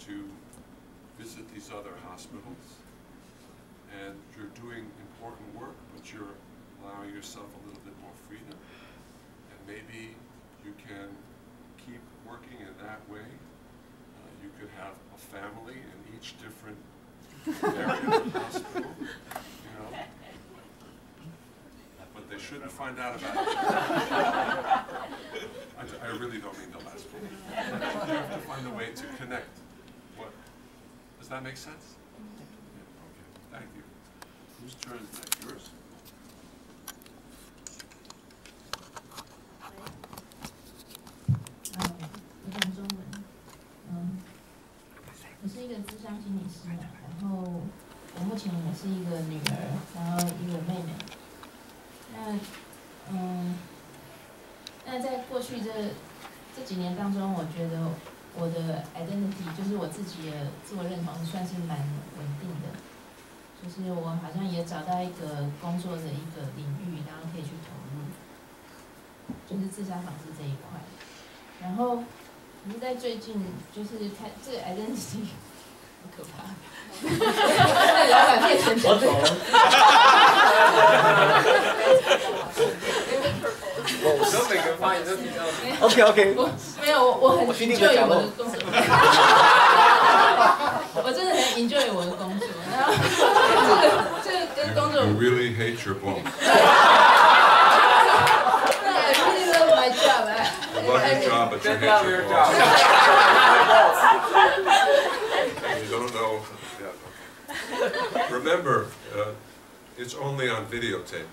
to visit these other hospitals, and you're doing important work, but you're allowing yourself a little bit more freedom, and maybe you can keep working in that way. You could have a family in each different area of the hospital, you know, but they shouldn't find out about it. I really don't mean the last one. You have to find a way to connect. Does that make sense? Yeah, okay, thank you. Whose turn is that? Yours?我讲中文。我是一个諮商心理師嘛，然後我目前也是一個女兒，然後一個妹妹。那在過去這幾年當中，我覺得我的 identity 就是我自己的自我認同算是蠻穩定的，就是我好像也找到一個工作的一個領域，然後可以去投入，就是自殺防治這一塊。然後可是在最近就是看這個 identity 很可怕，在老闆面前講這個。我每個發言都提到。OK。沒有，我很 enjoy 我的工作。我真的很 enjoy 我的工作，然後這個跟工作。You really hate your boss. I really love my job. You love your job, but you hate your boss. You don't know. Yeah, okay. Remember, it's only on videotape.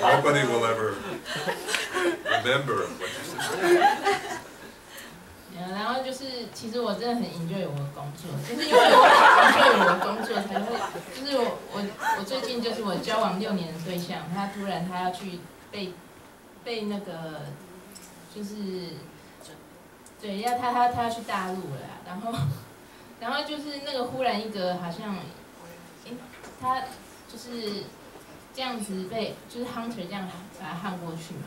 Nobody will ever remember what you said. 然后就是，其實我真的很 enjoy 我的工作，就是因為我 enjoy 我的工作，才會，就是我最近就是我交往6年的對象，他突然他要去被那個，就是對，他要去大陸了啦，然後就是那個忽然一個好像，他就是這樣子就是 Hunter 這樣把他焊過去嘛。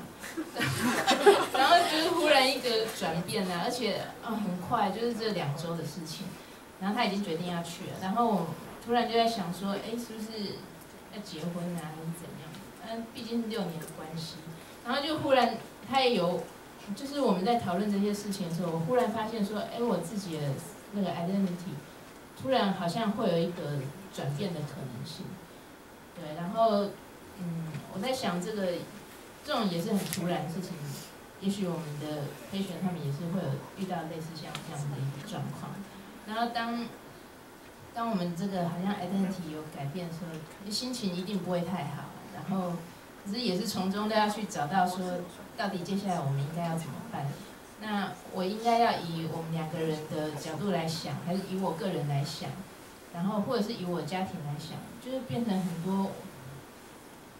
然後就是忽然一個轉變啊，而且很快，就是這2週的事情，然後他已經決定要去了，然後我突然就在想說，哎，是不是要結婚啊，還是怎樣？畢竟是6年的關係，然後就忽然他也有，就是我們在討論這些事情的時候，我忽然發現說，哎，我自己的那個 identity 突然好像會有一個轉變的可能性，對，然後我在想這種也是很突然的事情，也許我們的patient他們也是會有遇到類似像這樣的一個狀況。然後當我們這個好像 identity 有改變的時候，心情一定不會太好。然後可是也是從中都要去找到說，到底接下來我們應該要怎麼辦？那我應該要以我們2個人的角度來想，還是以我個人來想？然後或者是以我家庭來想，就是變成很多，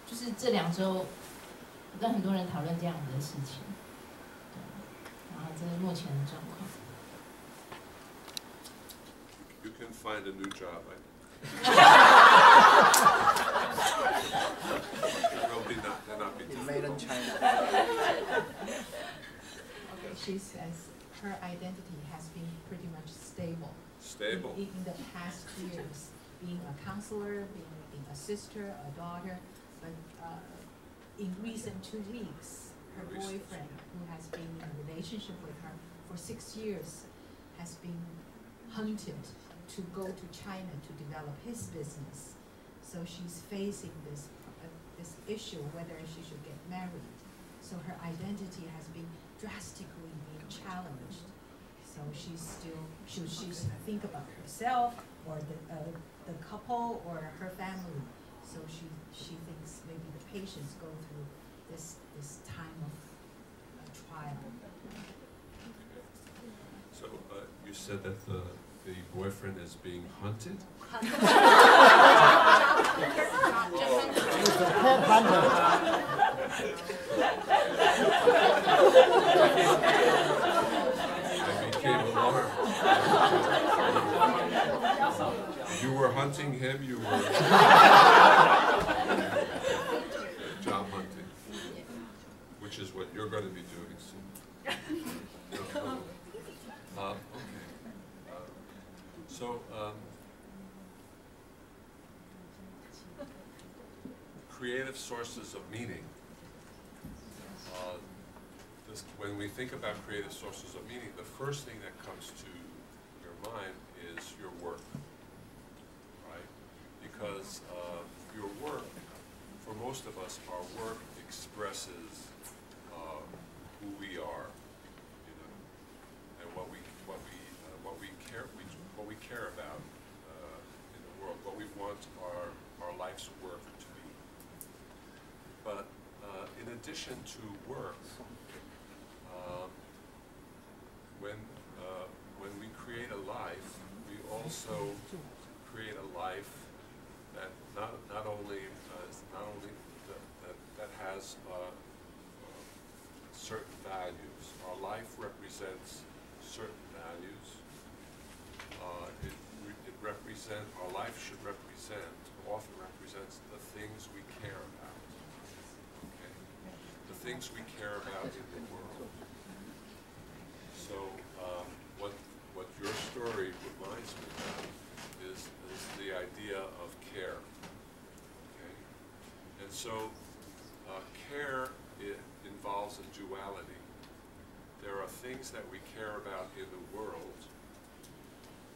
就是這2週。跟很多人討論這樣的事情，然後這是目前的狀況。You can find a new job. They're not being made in China. Okay, she says her identity has been pretty much stable. Stable. In the past years, being a counselor, being a sister, a daughter, but. In recent 2 weeks, her boyfriend, who has been in a relationship with her for 6 years, has been hunted to go to China to develop his business. So she's facing this issue whether she should get married. So her identity has been drastically being challenged. So should she think about herself or the couple or her family? So she thinks maybe the patients go through this time of trial. So you said that the boyfriend is being hunted? I became alarmed. You were hunting him, you were job hunting, which is what you're going to be doing soon. Okay. So, creative sources of meaning. When we think about creative sources of meaning, the first thing that comes to your mind is your work, right? Because your work, for most of us, our work expresses who we are, you know, and what we care about in the world, what we want our life's work to be. But in addition to work, when we create a life, we also create a life that not only that has certain values. Our life represents certain values. Our life should represent, often represents, the things we care about. Okay? The things we care about in the world. So what your story reminds me of is the idea of care. Okay? And so care involves a duality. There are things that we care about in the world,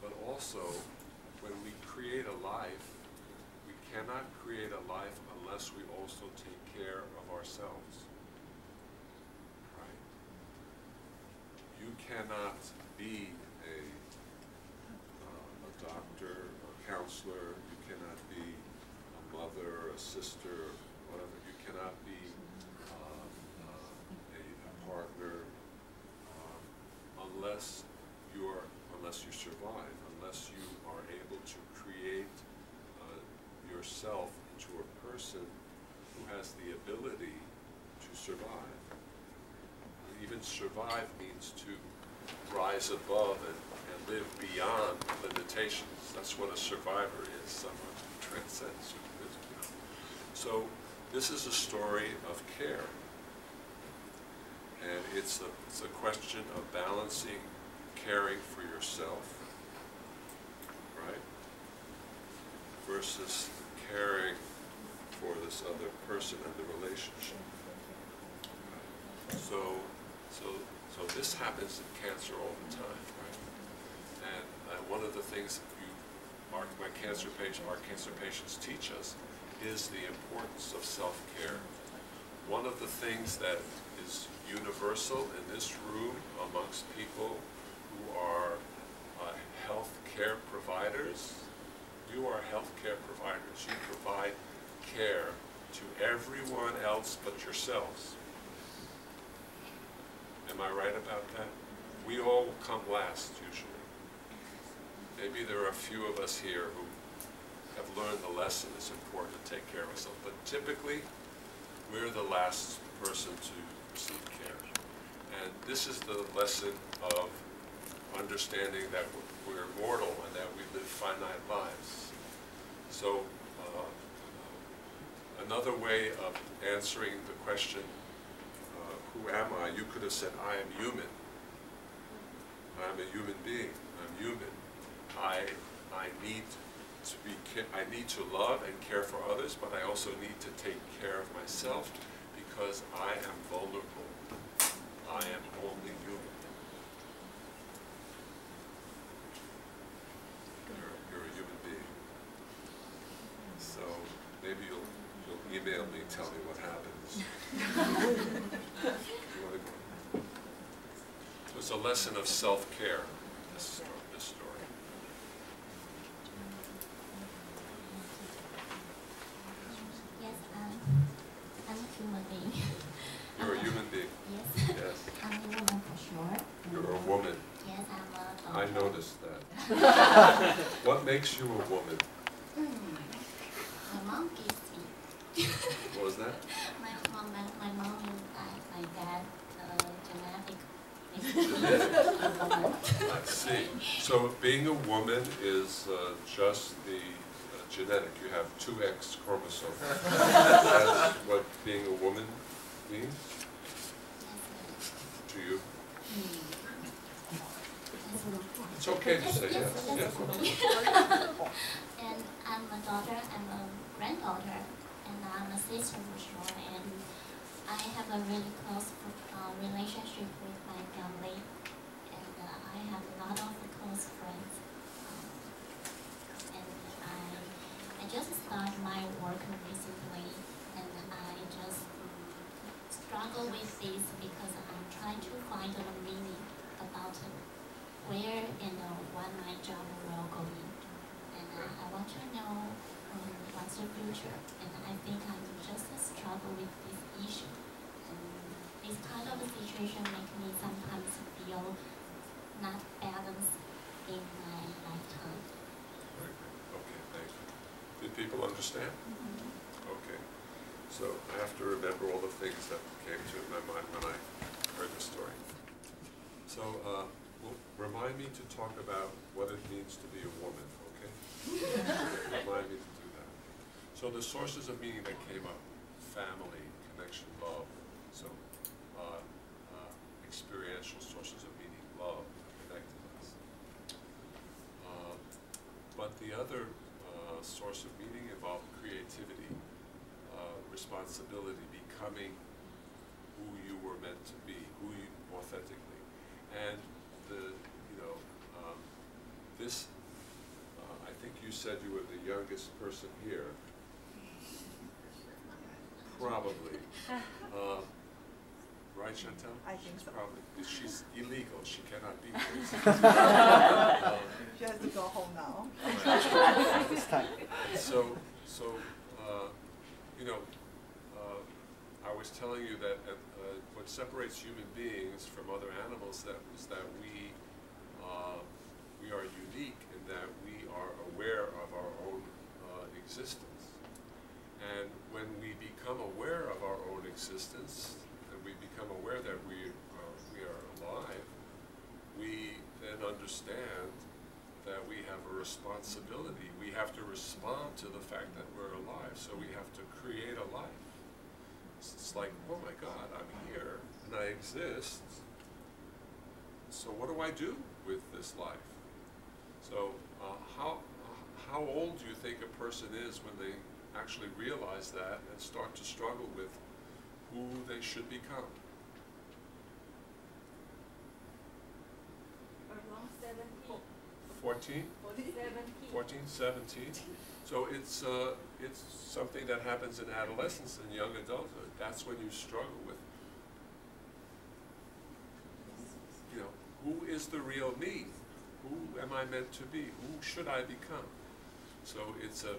but also when we create a life, we cannot create a life unless we also take care of ourselves. Right? You cannot be a doctor, a counselor, you cannot be a mother, a sister, whatever. You cannot be a partner unless you survive, unless you are able to create yourself into a person who has the ability to survive. Even survive means to rise above and live beyond limitations. That's what a survivor is, someone who transcends. So this is a story of care. And it's a question of balancing caring for yourself, right, versus caring for this other person and the relationship. Right? So this happens in cancer all the time, right? And one of the things that our cancer patients teach us is the importance of self-care. One of the things that is universal in this room amongst people who are health care providers, you are health care providers. You provide care to everyone else but yourselves. Am I right about that? We all come last, usually. Maybe there are a few of us here who have learned the lesson it's important to take care of ourselves, but typically, we're the last person to receive care. And this is the lesson of understanding that we're mortal and that we live finite lives. So another way of answering the question, who am I? You could have said, I am human. I'm a human being. I'm human. I need to love and care for others, but I also need to take care of myself because I am vulnerable. I am only human. You're a human being. So maybe you'll email me and tell me what happens. So it's a lesson of self-care, this story. noticed that. What makes you a woman? My mom gives me. What was that? My mom and my dad, genetic. I see. So being a woman is just the genetic. You have 2 X chromosomes. That's what being a woman means to you? It's okay to say yes. Yes. And I'm a daughter, I'm a granddaughter, and I'm a sister for sure. And I have a really close relationship with my family, and I have a lot of close friends. And I just started my work recently, and I just struggle with this because I'm trying to find a meaning about where and what my job will go in. And I want to know what's the future. And I think I'm just struggle with this issue. And this kind of situation makes me sometimes feel not balanced in my lifetime. Okay, thank you. Did people understand? Okay. So I have to remember all the things that came to my mind when I heard the story. So remind me to talk about what it means to be a woman, okay? Remind me to do that. So the sources of meaning that came up: family, connection, love. So experiential sources of meaning, love, connectedness. But the other source of meaning involved creativity, responsibility, becoming who you were meant to be, who you authentically. And this, I think you said you were the youngest person here. Probably. Right, Chantal? I think so. Probably. She's illegal. She cannot be here. She has to go home now. So, I was telling you that what separates human beings from other animals is that we are unique in that we are aware of our own existence. And when we become aware of our own existence, and we become aware that we are alive, we then understand that we have a responsibility. We have to respond to the fact that we're alive, so we have to create a life. It's like, oh my God, I'm here and I exist. So what do I do with this life? So how old do you think a person is when they actually realize that and start to struggle with who they should become? Around 17. 14? 14, 17. So it's something that happens in adolescence and young adulthood. That's when you struggle with, who is the real me? Who am I meant to be? Who should I become? So it's a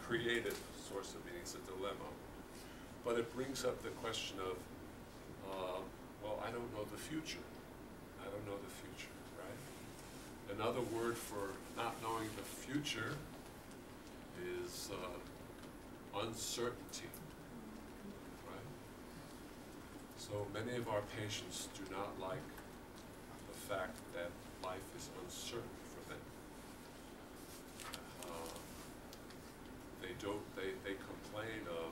creative source of meaning. It's a dilemma, but it brings up the question of, well, I don't know the future. I don't know the future, right? Another word for not knowing the future is uncertainty, right? So many of our patients do not like the fact that life is uncertain for them. They complain of,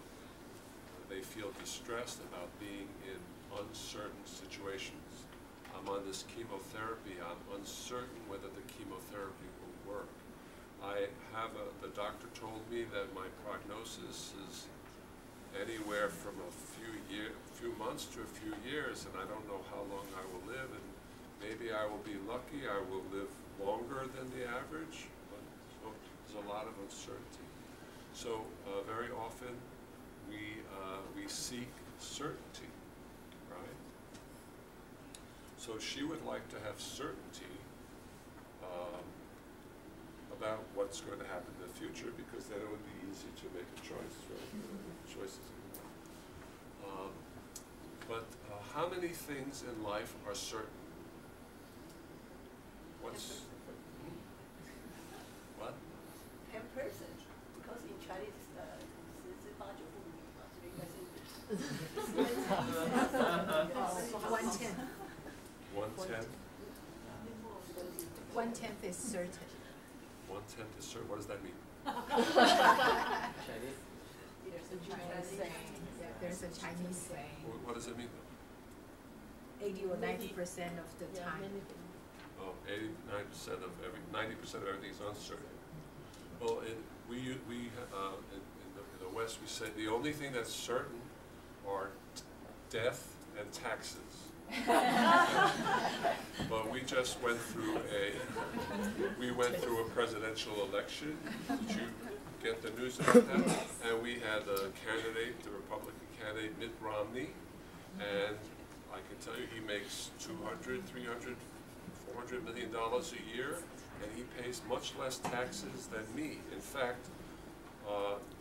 they feel distressed about being in uncertain situations. I'm on this chemotherapy, I'm uncertain whether the chemotherapy will work. The doctor told me that my prognosis is anywhere from a few months to a few years, and I don't know how long I will live, and maybe I will be lucky, I will live longer than the average, but so there's a lot of uncertainty. So very often we seek certainty, right? So she would like to have certainty about what's going to happen in the future, because then it would be easy to make a choice, right? Choices. But how many things in life are certain? What's 1/10 is certain. 1/10 is certain. What does that mean? There's a Chinese saying. Yeah, there's a Chinese saying. What does it mean? 80 or 90% of the time. Oh, 89% of 90% of everything is uncertain. Well, in the West, we say the only thing that's certain are death and taxes. But we just went through a presidential election. Did you get the news about that? And we had a candidate, the Republican candidate, Mitt Romney, and I can tell you he makes $200, $300, $400 million a year, and he pays much less taxes than me. In fact,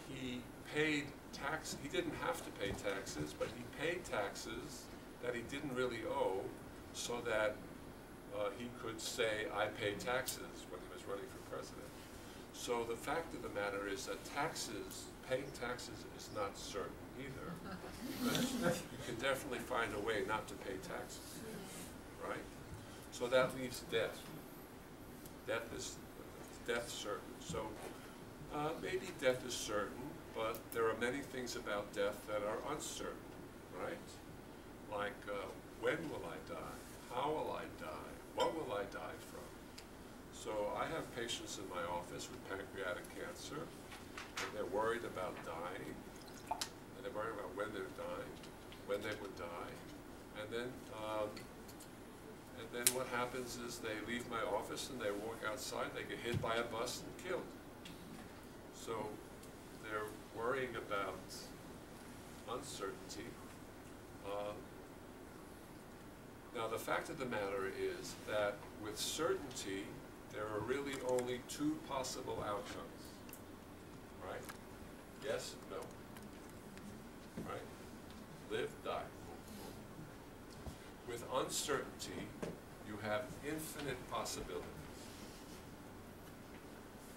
he paid tax. He didn't have to pay taxes, but he paid taxes that he didn't really owe, so that he could say, I pay taxes, when he was running for president. So the fact of the matter is that paying taxes is not certain either. Because you can definitely find a way not to pay taxes, right? So that leaves death. Death certain. So maybe death is certain, but there are many things about death that are uncertain, right? Like, when will I die? How will I die? What will I die from? So I have patients in my office with pancreatic cancer, and they're worried about dying, and they're worried about when they're dying, when they would die, and then what happens is they leave my office and they walk outside, they get hit by a bus and killed. So they're worrying about uncertainty. Now the fact of the matter is that with certainty, there are really only two possible outcomes, right? Yes, no, right? Live, die. With uncertainty, you have infinite possibilities.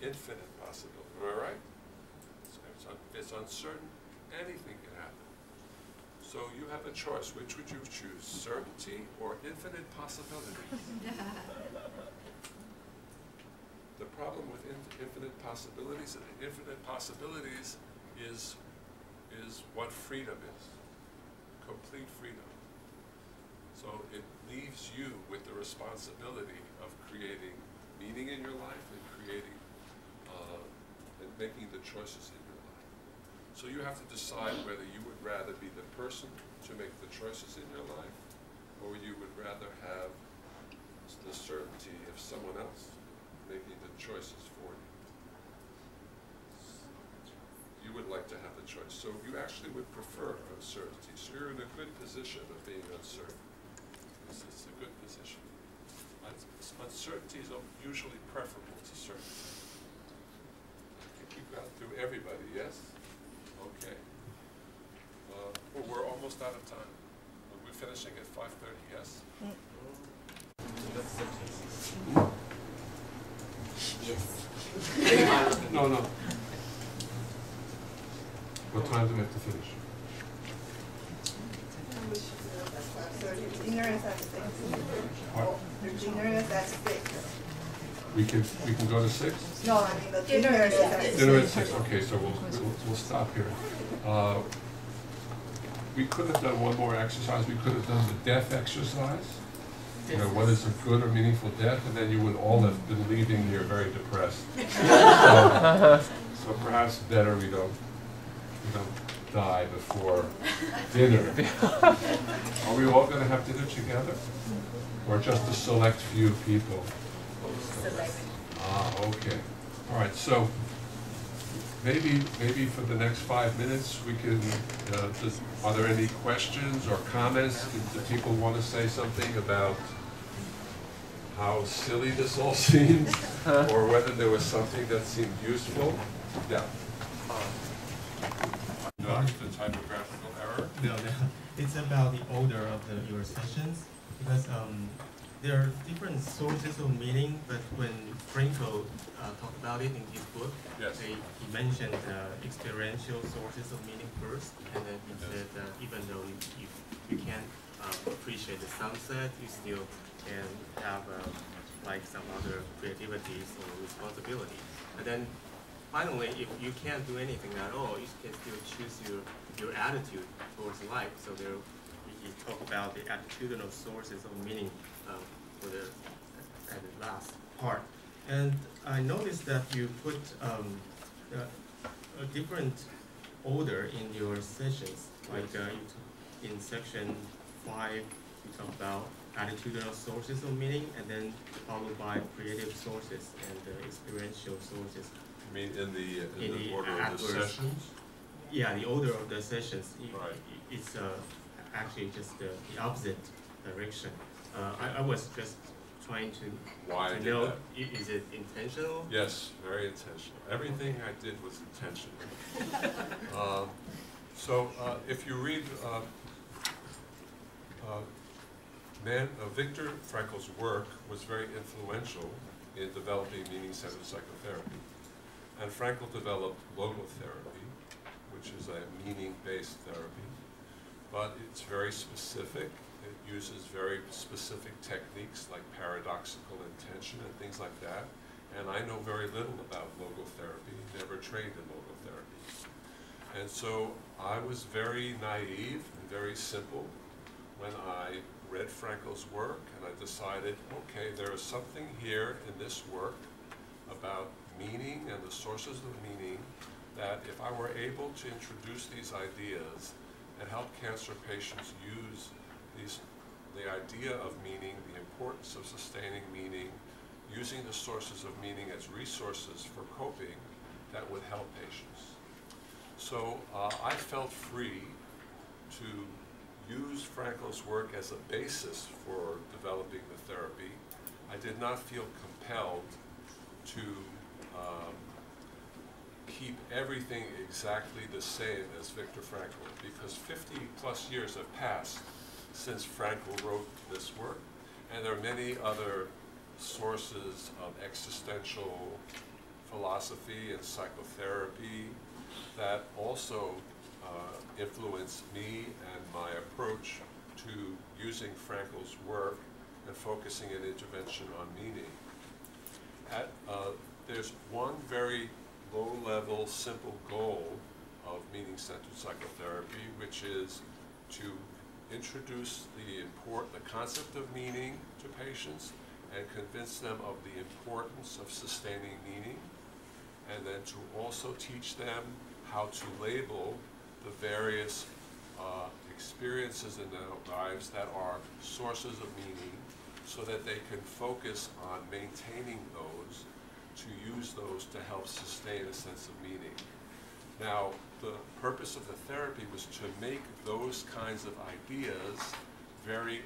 Infinite possibilities, am I right? It's uncertain, anything can happen. So you have a choice. Which would you choose, certainty or infinite possibilities? The problem with infinite possibilities is what freedom is, complete freedom. So it leaves you with the responsibility of creating meaning in your life and creating and making the choices in your life. So you have to decide whether you would rather be the person to make the choices in your life, or you would rather have the certainty of someone else making the choices for you. You would like to have the choice. So you actually would prefer uncertainty. So you're in a good position of being uncertain. It's a good position. Uncertainty is usually preferable to certainty. I think we've got through everybody, yes? Okay. Well, we're almost out of time. We're finishing at 5:30, yes? Yes. No. What time do we have to finish? Dinner is at 6. Dinner is at 6. We can go to 6? No, I mean the dinner is at 6. Dinner at 6. Okay, so we'll stop here. We could have done one more exercise. We could have done the death exercise. You know, what is a good or meaningful death, and then you would all have been leaving here very depressed. So perhaps better we don't die before dinner. Are we all going to have dinner together, or just a select few people? Ah, okay. All right. So maybe for the next 5 minutes we can. Are there any questions or comments? Do people want to say something about how silly this all seemed, or whether there was something that seemed useful? Yeah. The typographical error? No. It's about the order of your sessions, because there are different sources of meaning, but when Franco talked about it in his book, yes. He mentioned experiential sources of meaning first, and then he said that even though you can't appreciate the sunset, you still can have like some other creativities or responsibility. And then finally, if you can't do anything at all, you can still choose your attitude towards life. So there, you talk about the attitudinal sources of meaning for the at the last part. And I noticed that you put a different order in your sessions. Like in section 5, you talk about attitudinal sources of meaning, and then followed by creative sources and experiential sources. I mean, in the order of the sessions? Yeah, the order of the sessions. Right. It's actually just the opposite direction. I was just trying to know, is it intentional? Yes, very intentional. Everything I did was intentional. If you read Viktor Frankl's work was very influential in developing meaning-centered psychotherapy. And Frankl developed logotherapy, which is a meaning-based therapy, but it's very specific. It uses very specific techniques like paradoxical intention and things like that. And I know very little about logotherapy, never trained in logotherapy. And so I was very naive and very simple when I read Frankl's work, and I decided, okay, there is something here in this work about meaning and the sources of meaning that if I were able to introduce these ideas and help cancer patients use the idea of meaning, the importance of sustaining meaning, using the sources of meaning as resources for coping, that would help patients. So I felt free to use Frankl's work as a basis for developing the therapy. I did not feel compelled to keep everything exactly the same as Viktor Frankl, because 50 plus years have passed since Frankl wrote this work, and there are many other sources of existential philosophy and psychotherapy that also influenced me and my approach to using Frankl's work and focusing an intervention on meaning. There's one very low-level, simple goal of meaning-centered psychotherapy, which is to introduce the concept of meaning to patients and convince them of the importance of sustaining meaning, and then to also teach them how to label the various experiences in their lives that are sources of meaning, so that they can focus on maintaining those, to use those to help sustain a sense of meaning. Now, the purpose of the therapy was to make those kinds of ideas very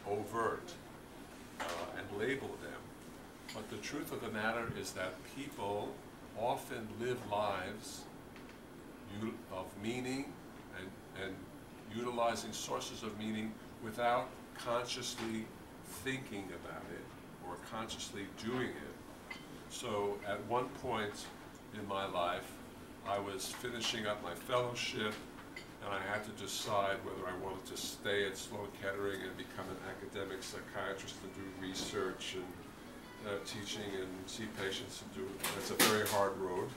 overt and label them. But the truth of the matter is that people often live lives of meaning and utilizing sources of meaning without consciously thinking about it or consciously doing it. So at one point in my life, I was finishing up my fellowship, and I had to decide whether I wanted to stay at Sloan Kettering and become an academic psychiatrist and do research and teaching and see patients and do it. It's a very hard road.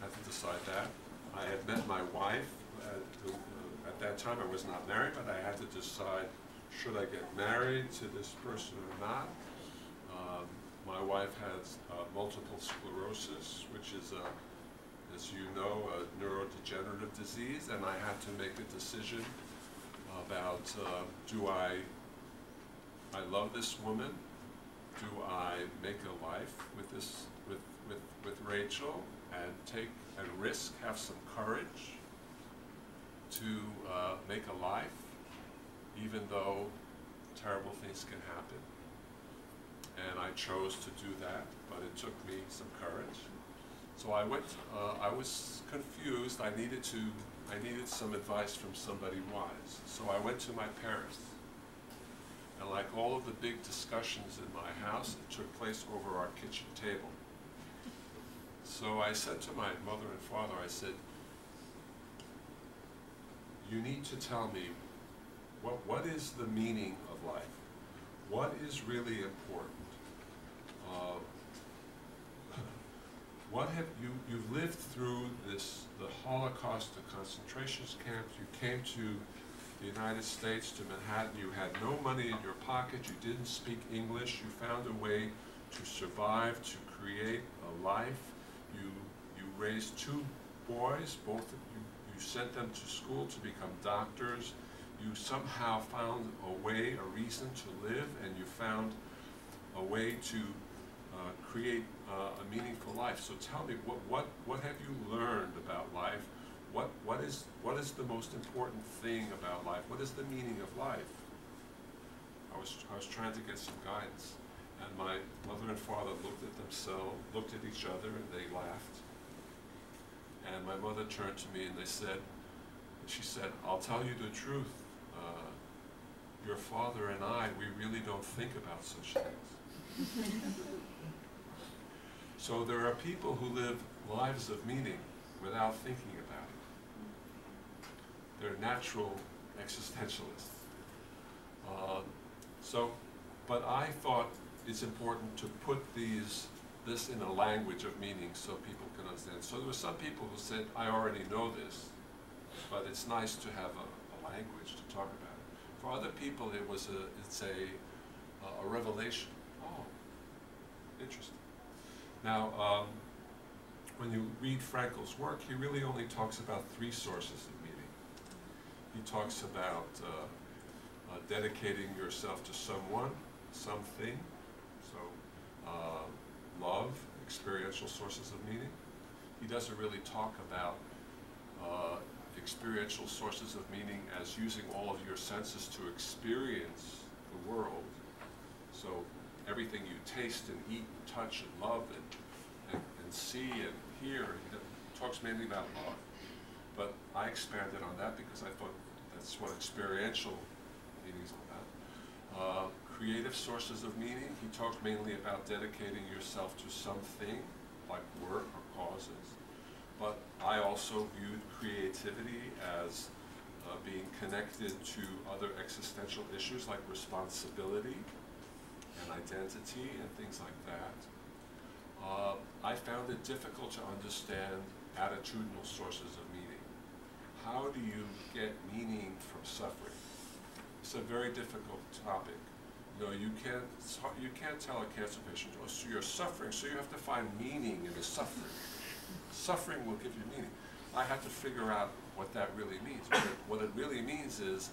I had to decide that. I had met my wife. At that time, I was not married, but I had to decide, should I get married to this person or not? My wife has multiple sclerosis, which is, as you know, a neurodegenerative disease, and I had to make a decision about, do I love this woman? Do I make a life with with Rachel and take and risk, have some courage to make a life, even though terrible things can happen? And I chose to do that, but it took me some courage. So I went, I was confused. I needed some advice from somebody wise. So I went to my parents. And like all of the big discussions in my house, it took place over our kitchen table. So I said to my mother and father, I said, you need to tell me, what is the meaning of life? What is really important? what have you've lived through the Holocaust, the concentration camps, you came to the United States, to Manhattan, you had no money in your pocket, you didn't speak English, you found a way to survive, to create a life. You raised 2 boys, both of you sent them to school to become doctors. You somehow found a way, a reason to live, and you found a way to create a meaningful life. So tell me, what have you learned about life? What is the most important thing about life? What is the meaning of life? I was trying to get some guidance, and my mother and father looked at themselves, looked at each other, and they laughed. And my mother turned to me and she said, "I'll tell you the truth. Your father and I, we really don't think about such things." So there are people who live lives of meaning without thinking about it. They're natural existentialists. But I thought it's important to put this in a language of meaning so people can understand. So there were some people who said, "I already know this, but it's nice to have a language to talk about it." For other people, it's a revelation. Oh, interesting. Now, when you read Frankl's work, he really only talks about 3 sources of meaning. He talks about dedicating yourself to someone, something, so love, experiential sources of meaning. He doesn't really talk about experiential sources of meaning as using all of your senses to experience the world. So everything you taste and eat and touch and love and see and hear, he talks mainly about love. But I expanded on that because I thought that's what experiential meaning is about. Creative sources of meaning, he talked mainly about dedicating yourself to something like work or causes. But I also viewed creativity as being connected to other existential issues like responsibility and identity and things like that. I found it difficult to understand attitudinal sources of meaning. How do you get meaning from suffering? It's a very difficult topic. You know, you can't tell a cancer patient, "Oh, so you're suffering, so you have to find meaning in the suffering." Suffering will give you meaning. I had to figure out what that really means. What it really means is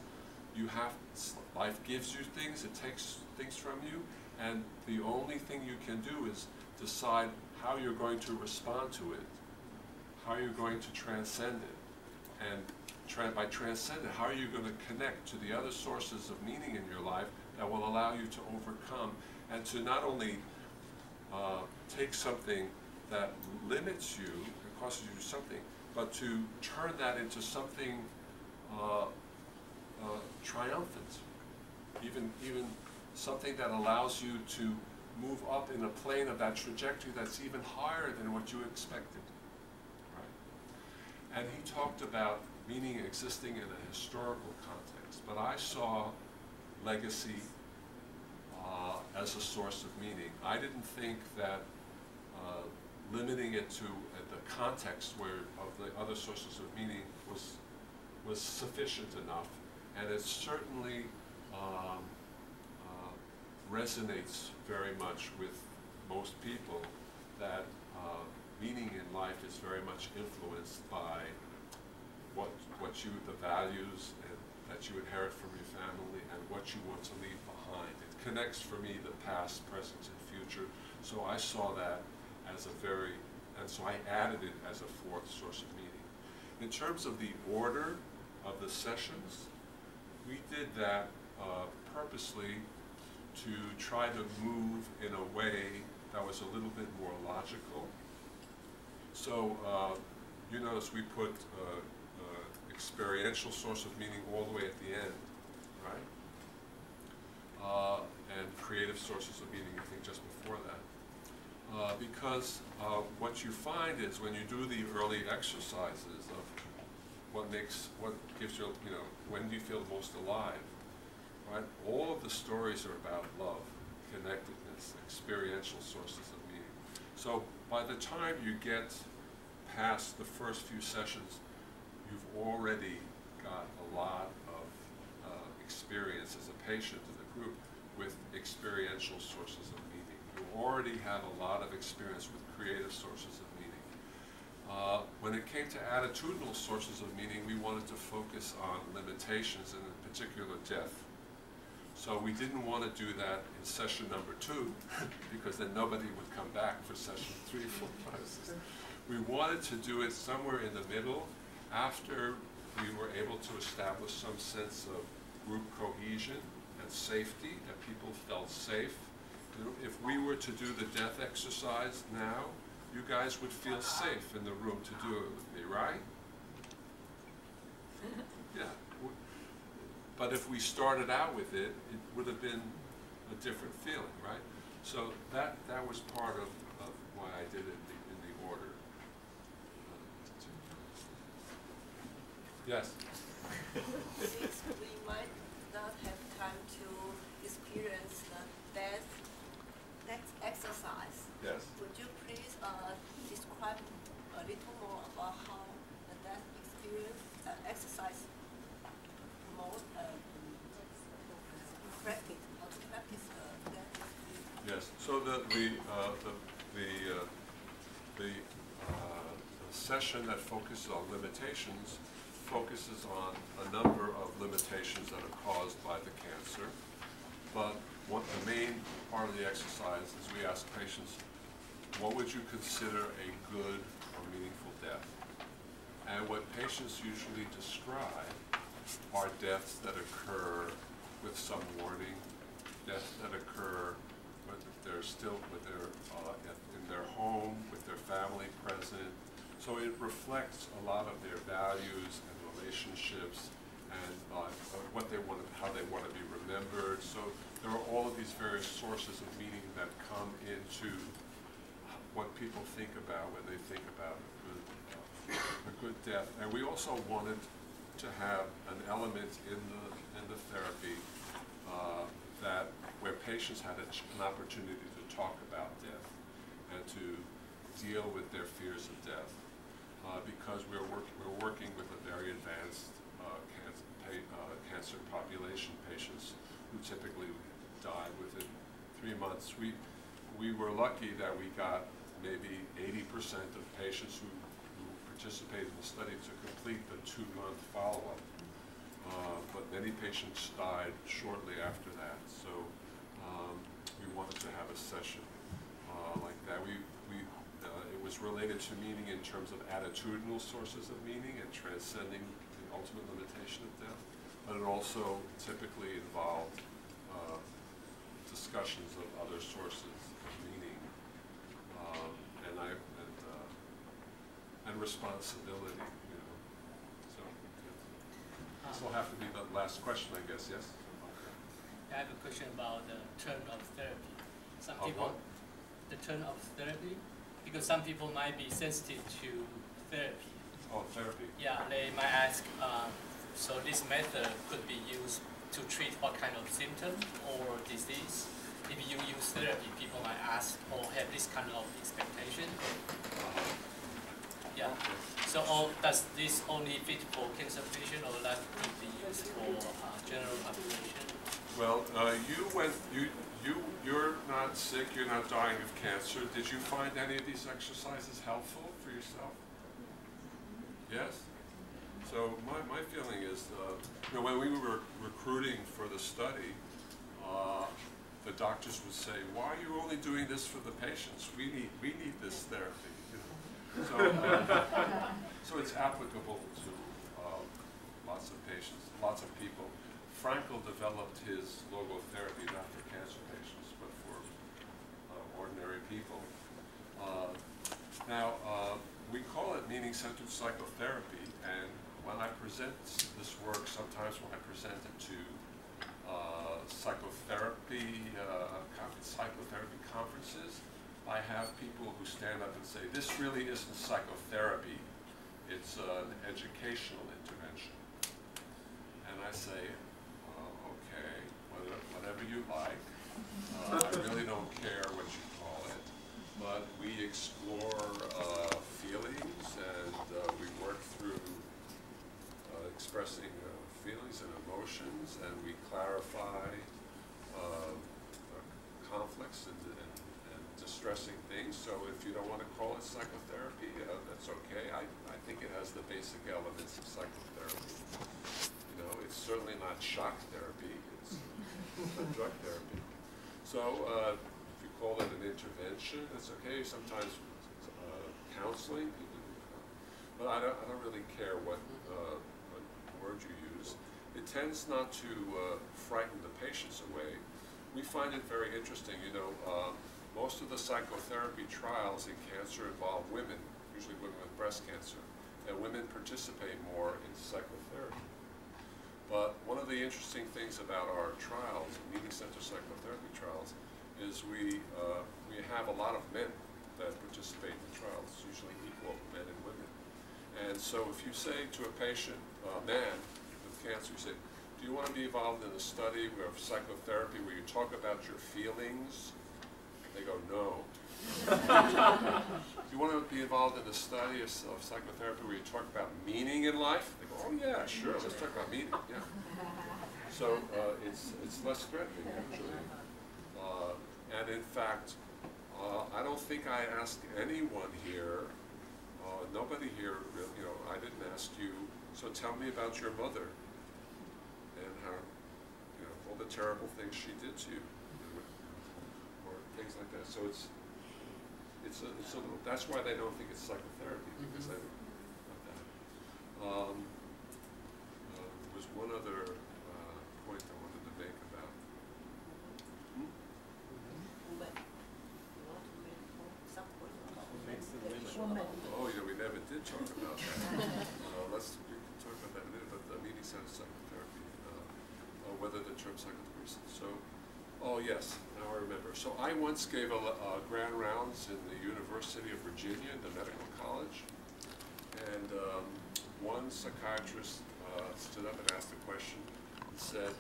life gives you things, it takes things from you, and the only thing you can do is decide how you're going to respond to it, how you're going to transcend it. And by transcend it, how are you going to connect to the other sources of meaning in your life that will allow you to overcome and to not only take something that limits you and causes you to do something, but to turn that into something triumphant, even something that allows you to move up in a plane of that trajectory that's even higher than what you expected. Right? And he talked about meaning existing in a historical context, but I saw legacy as a source of meaning. I didn't think that limiting it to the context of the other sources of meaning was sufficient enough, and it certainly resonates very much with most people that meaning in life is very much influenced by the values that you inherit from your family and what you want to leave behind. It connects for me the past, present, and future. So I saw that as and so I added it as a 4th source of meaning. In terms of the order of the sessions, we did that purposely to try to move in a way that was a little bit more logical. So you notice we put experiential source of meaning all the way at the end, right? And creative sources of meaning, I think, just before that. Because what you find is when you do the early exercises of what gives you, when do you feel most alive, right? All of the stories are about love, connectedness, experiential sources of meaning. So by the time you get past the first few sessions, you've already got a lot of experience as a patient in the group with experiential sources of meaning. You already have a lot of experience with creative sources of meaning. When it came to attitudinal sources of meaning, we wanted to focus on limitations and in particular death. So we didn't want to do that in session number 2 because then nobody would come back for session 3, 4, 5, 6. We wanted to do it somewhere in the middle after we were able to establish some sense of group cohesion and safety, that people felt safe. If we were to do the death exercise now, you guys would feel safe in the room to do it with me, right? Yeah. But if we started out with it, it would have been a different feeling, right? So that was part of why I did it in the order. Yes? Since we might not have time to experience the death exercise, yes. Would you please describe a little more about how the death experience exercise promote practice, how to practice death experience? Yes. So the session that focuses on limitations focuses on a number of limitations that are caused by the cancer. But the main part of the exercise is we ask patients, what would you consider a good or meaningful death? And what patients usually describe are deaths that occur with some warning, deaths that occur when they're still in their home, with their family present. So it reflects a lot of their values and relationships and what they want, how they want to be remembered. So there are all of these various sources of meaning that come into what people think about when they think about a good death. And we also wanted to have an element in the therapy that where patients had an opportunity to talk about death and to deal with their fears of death. Because we're working with a very advanced cancer population, patients who typically die within 3 months. We were lucky that we got maybe 80% of patients who participated in the study to complete the 2-month follow-up. But many patients died shortly after that, so we wanted to have a session like that. It was related to meaning in terms of attitudinal sources of meaning and transcending the ultimate limitation of death, but it also typically involved discussions of other sources of meaning and responsibility. You know, so this will have to be the last question, I guess. Yes. I have a question about the turn of therapy. Some people, the turn of therapy. Because some people might be sensitive to therapy. Oh, therapy. Yeah, they might ask, so this method could be used to treat what kind of symptom or disease? If you use therapy, people might ask or have this kind of expectation. Yeah. So does this only fit for cancer patient or that could be used for general population? Well, you're not sick, you're not dying of cancer. Did you find any of these exercises helpful for yourself? Yes? So my feeling is, when we were recruiting for the study, the doctors would say, why are you only doing this for the patients? We need this therapy. You know? So it's applicable to lots of patients, lots of people. Frankel developed his logotherapy not for cancer patients, but for ordinary people. Now, we call it meaning-centered psychotherapy, and when I present this work, sometimes when I present it to psychotherapy conferences, I have people who stand up and say, this really isn't psychotherapy, it's an educational intervention. And I say, okay, whatever you like. I really don't care what you call it, but we we explore feelings, and we work through expressing feelings and emotions, and we clarify conflicts and distressing things. So if you don't want to call it psychotherapy, that's okay. I think it has the basic elements of psychotherapy. You know, it's certainly not shock therapy. It's drug therapy. So if you call it an intervention, that's okay. Sometimes counseling, people do that. But I don't really care what word you use. It tends not to frighten the patients away. We find it very interesting. You know, most of the psychotherapy trials in cancer involve women, usually women with breast cancer, and women participate more in psychotherapy. But one of the interesting things about our trials, meeting center psychotherapy trials, is we have a lot of men that participate in the trials, usually equal men and women. And so if you say to a patient, a man with cancer, you say, do you want to be involved in a study of psychotherapy where you talk about your feelings? They go, no. Do you want to be involved in a study of psychotherapy where you talk about meaning in life? They go, oh yeah, sure, let's talk about meaning, yeah. So it's less threatening, actually. And in fact, I don't think I asked anyone here, nobody here, you know, I didn't ask you, so tell me about your mother and how, you know, all the terrible things she did to you, or things like that. So it's a little, that's why they don't think it's psychotherapy, because they don't know that. There was one other point I wanted to make about. Oh, yeah, we never did talk about that. We can talk about that in a minute, but the meeting center psychotherapy, whether the term psychotherapy. So, oh yes, now I remember. So I once gave a grand rounds in the University of Virginia, the medical college, and one psychiatrist stood up and asked a question and said,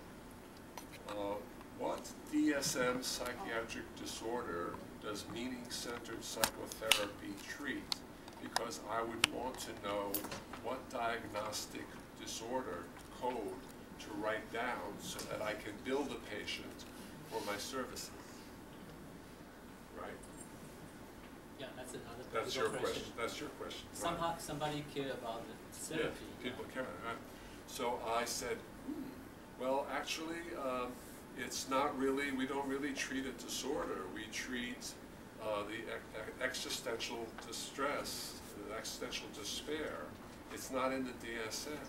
what DSM psychiatric disorder does meaning-centered psychotherapy treat? Because I would want to know what diagnostic disorder code to write down so that I can bill the patient for my services. Right? Yeah, that's another. That's your question. That's your question. Somehow, somebody care about the therapy. Yeah, people care. Right? So I said, well, actually, it's not really. We don't really treat a disorder. We treat the existential distress, the existential despair. It's not in the DSM.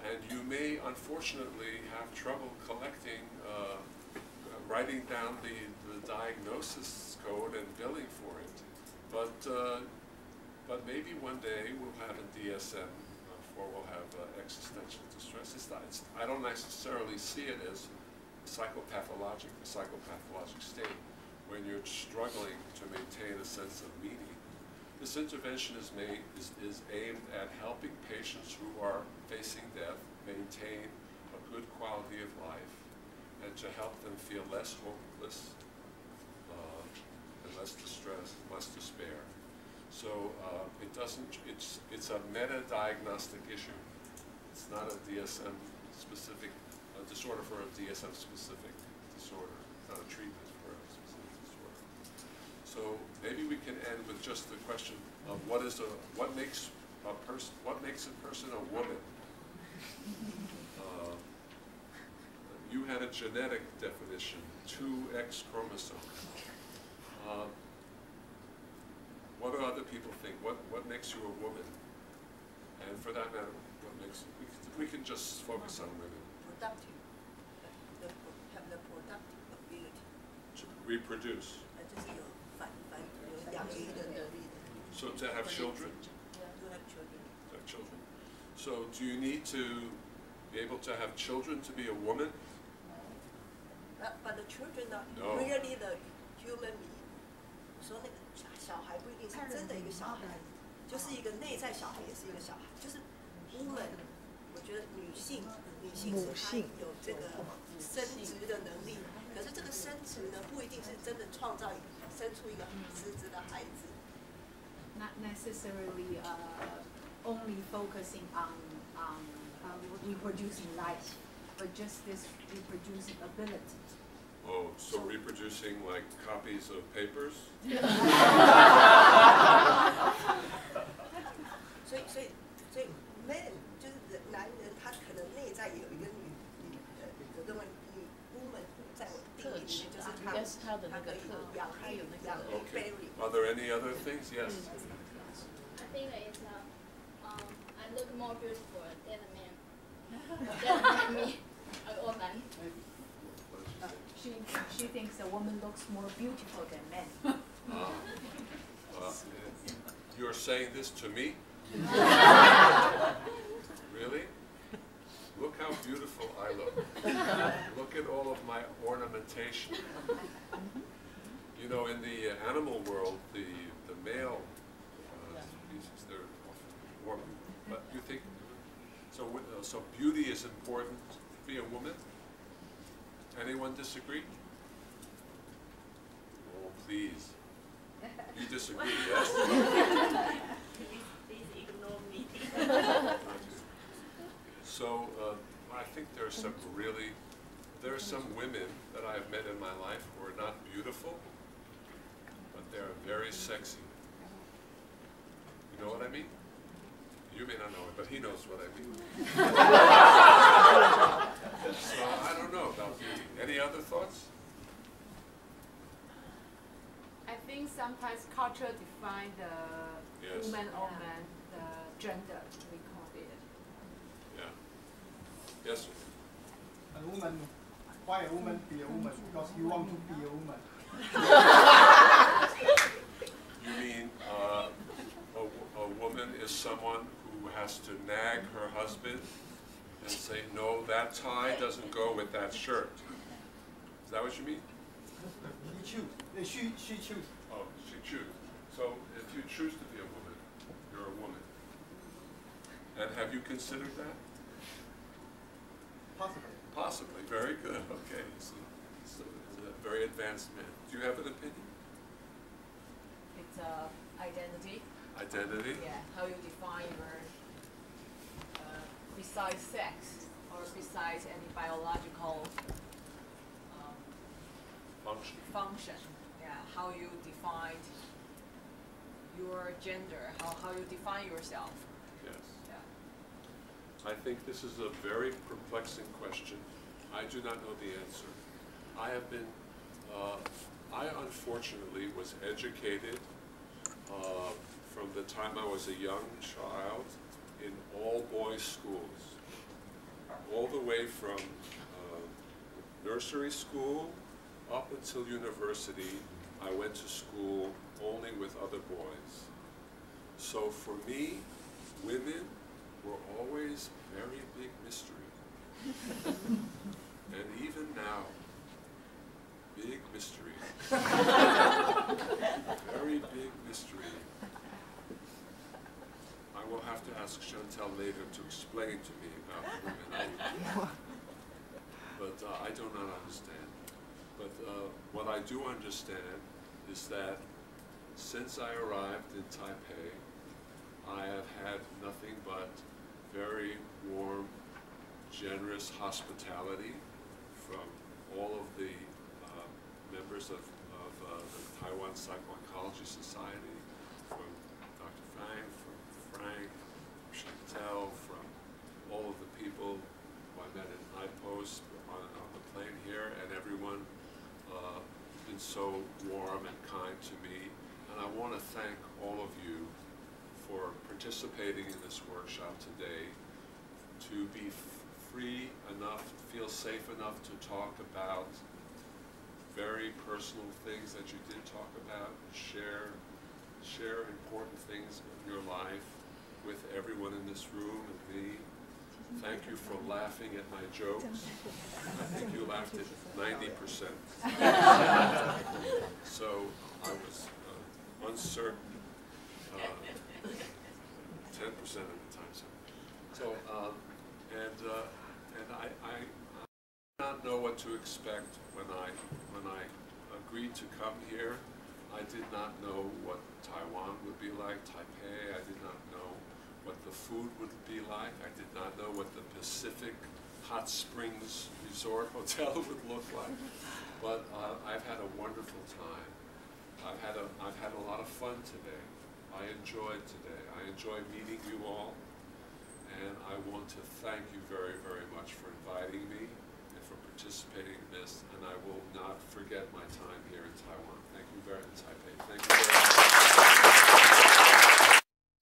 And you may, unfortunately, have trouble collecting, writing down the diagnosis code and billing for it. But maybe one day we'll have a DSM or we'll have existential distress. I don't necessarily see it as a psychopathologic state when you're struggling to maintain a sense of meaning. This intervention is aimed at helping patients who are facing death maintain a good quality of life and to help them feel less hopeless and less distress, less despair. So it's a meta-diagnostic issue. It's not a DSM-specific disorder for a DSM-specific disorder. It's not a treatment for a specific disorder. So maybe we can end with just the question of what makes a person a woman. You had a genetic definition, 2 X chromosomes. What do other people think? What makes you a woman? And for that matter, what makes we can just focus on women. Productive. Have the productive ability. To reproduce. So to have children? To have children. To have children. So do you need to be able to have children to be a woman? But the children are No. really the human being. 我说那个小孩不一定是真的一个小孩，就是一个内在小孩，也是一个小孩，就是 woman。我觉得女性是她有这个生殖的能力，可是这个生殖呢，不一定是真的创造生出一个实质的孩子。Not necessarily only focusing on reproducing life, but just this reproducing ability. Oh, so reproducing like copies of papers? 所以 man 就是男人，他可能内在有一个我认为woman 在我定义里面就是他可以养Okay. Are there any other things? Yes. I think it's I look more beautiful than a man. Than me, a woman. She thinks a woman looks more beautiful than men. You're saying this to me? Really? Look how beautiful I look. Look at all of my ornamentation. You know, in the animal world, the male species, they're often more. But you think, so beauty is important to be a woman? Anyone disagree? Oh, please. You disagree, yes? Please ignore me. So I think there are some women that I have met in my life who are not beautiful, but they're very sexy. You know what I mean? You may not know it, but he knows what I mean. So I don't know about beauty. Any other thoughts? I think sometimes culture define the woman or man, the gender, we call it. Yeah. Yes, sir. A woman, why a woman be a woman? Because you want to be a woman. You mean a woman is someone who has to nag her husband and say, no, that tie doesn't go with that shirt. Is that what you mean? He choose. She choose. Oh, she choose. So if you choose to be a woman, you're a woman. And have you considered that? Possibly. Possibly. Very good. Okay. So a very advanced man. Do you have an opinion? It's identity. Identity? Yeah. How you define your besides sex or besides any biological function. Yeah. How you define your gender. How you define yourself. Yes. Yeah. I think this is a very perplexing question. I do not know the answer. I have been, I unfortunately was educated from the time I was a young child in all boys schools, all the way from nursery school up until university. I went to school only with other boys. So for me, women were always a very big mystery. And even now, big mystery. Very big mystery. I will have to ask Chantal later to explain to me about women. But I do not understand. But what I do understand is that since I arrived in Taipei, I have had nothing but very warm, generous hospitality from all of the members of the Taiwan Psycho-Oncology Society, from Dr. Fang, from Frank, from Chantel, from all of the people who I met in iPost on the plane here, and everyone has been so warm and kind to me. And I want to thank all of you for participating in this workshop today, to be free enough, feel safe enough to talk about very personal things that you did talk about, share important things in your life with everyone in this room and me. Thank you for laughing at my jokes. I think you laughed at 90%. So I was uncertain 10% of the time. So and I did not know what to expect when I agreed to come here. I did not know what Taiwan would be like, Taipei. I did not know what the food would be like. I did not know what the Pacific Hot Springs Resort Hotel would look like. But I've had a wonderful time. I've had a lot of fun today. I enjoyed today. I enjoyed meeting you all. And I want to thank you very, very much for inviting me and for participating in this. And I will not forget my time here in Taiwan. Thank you very much, Taipei. Thank you very much.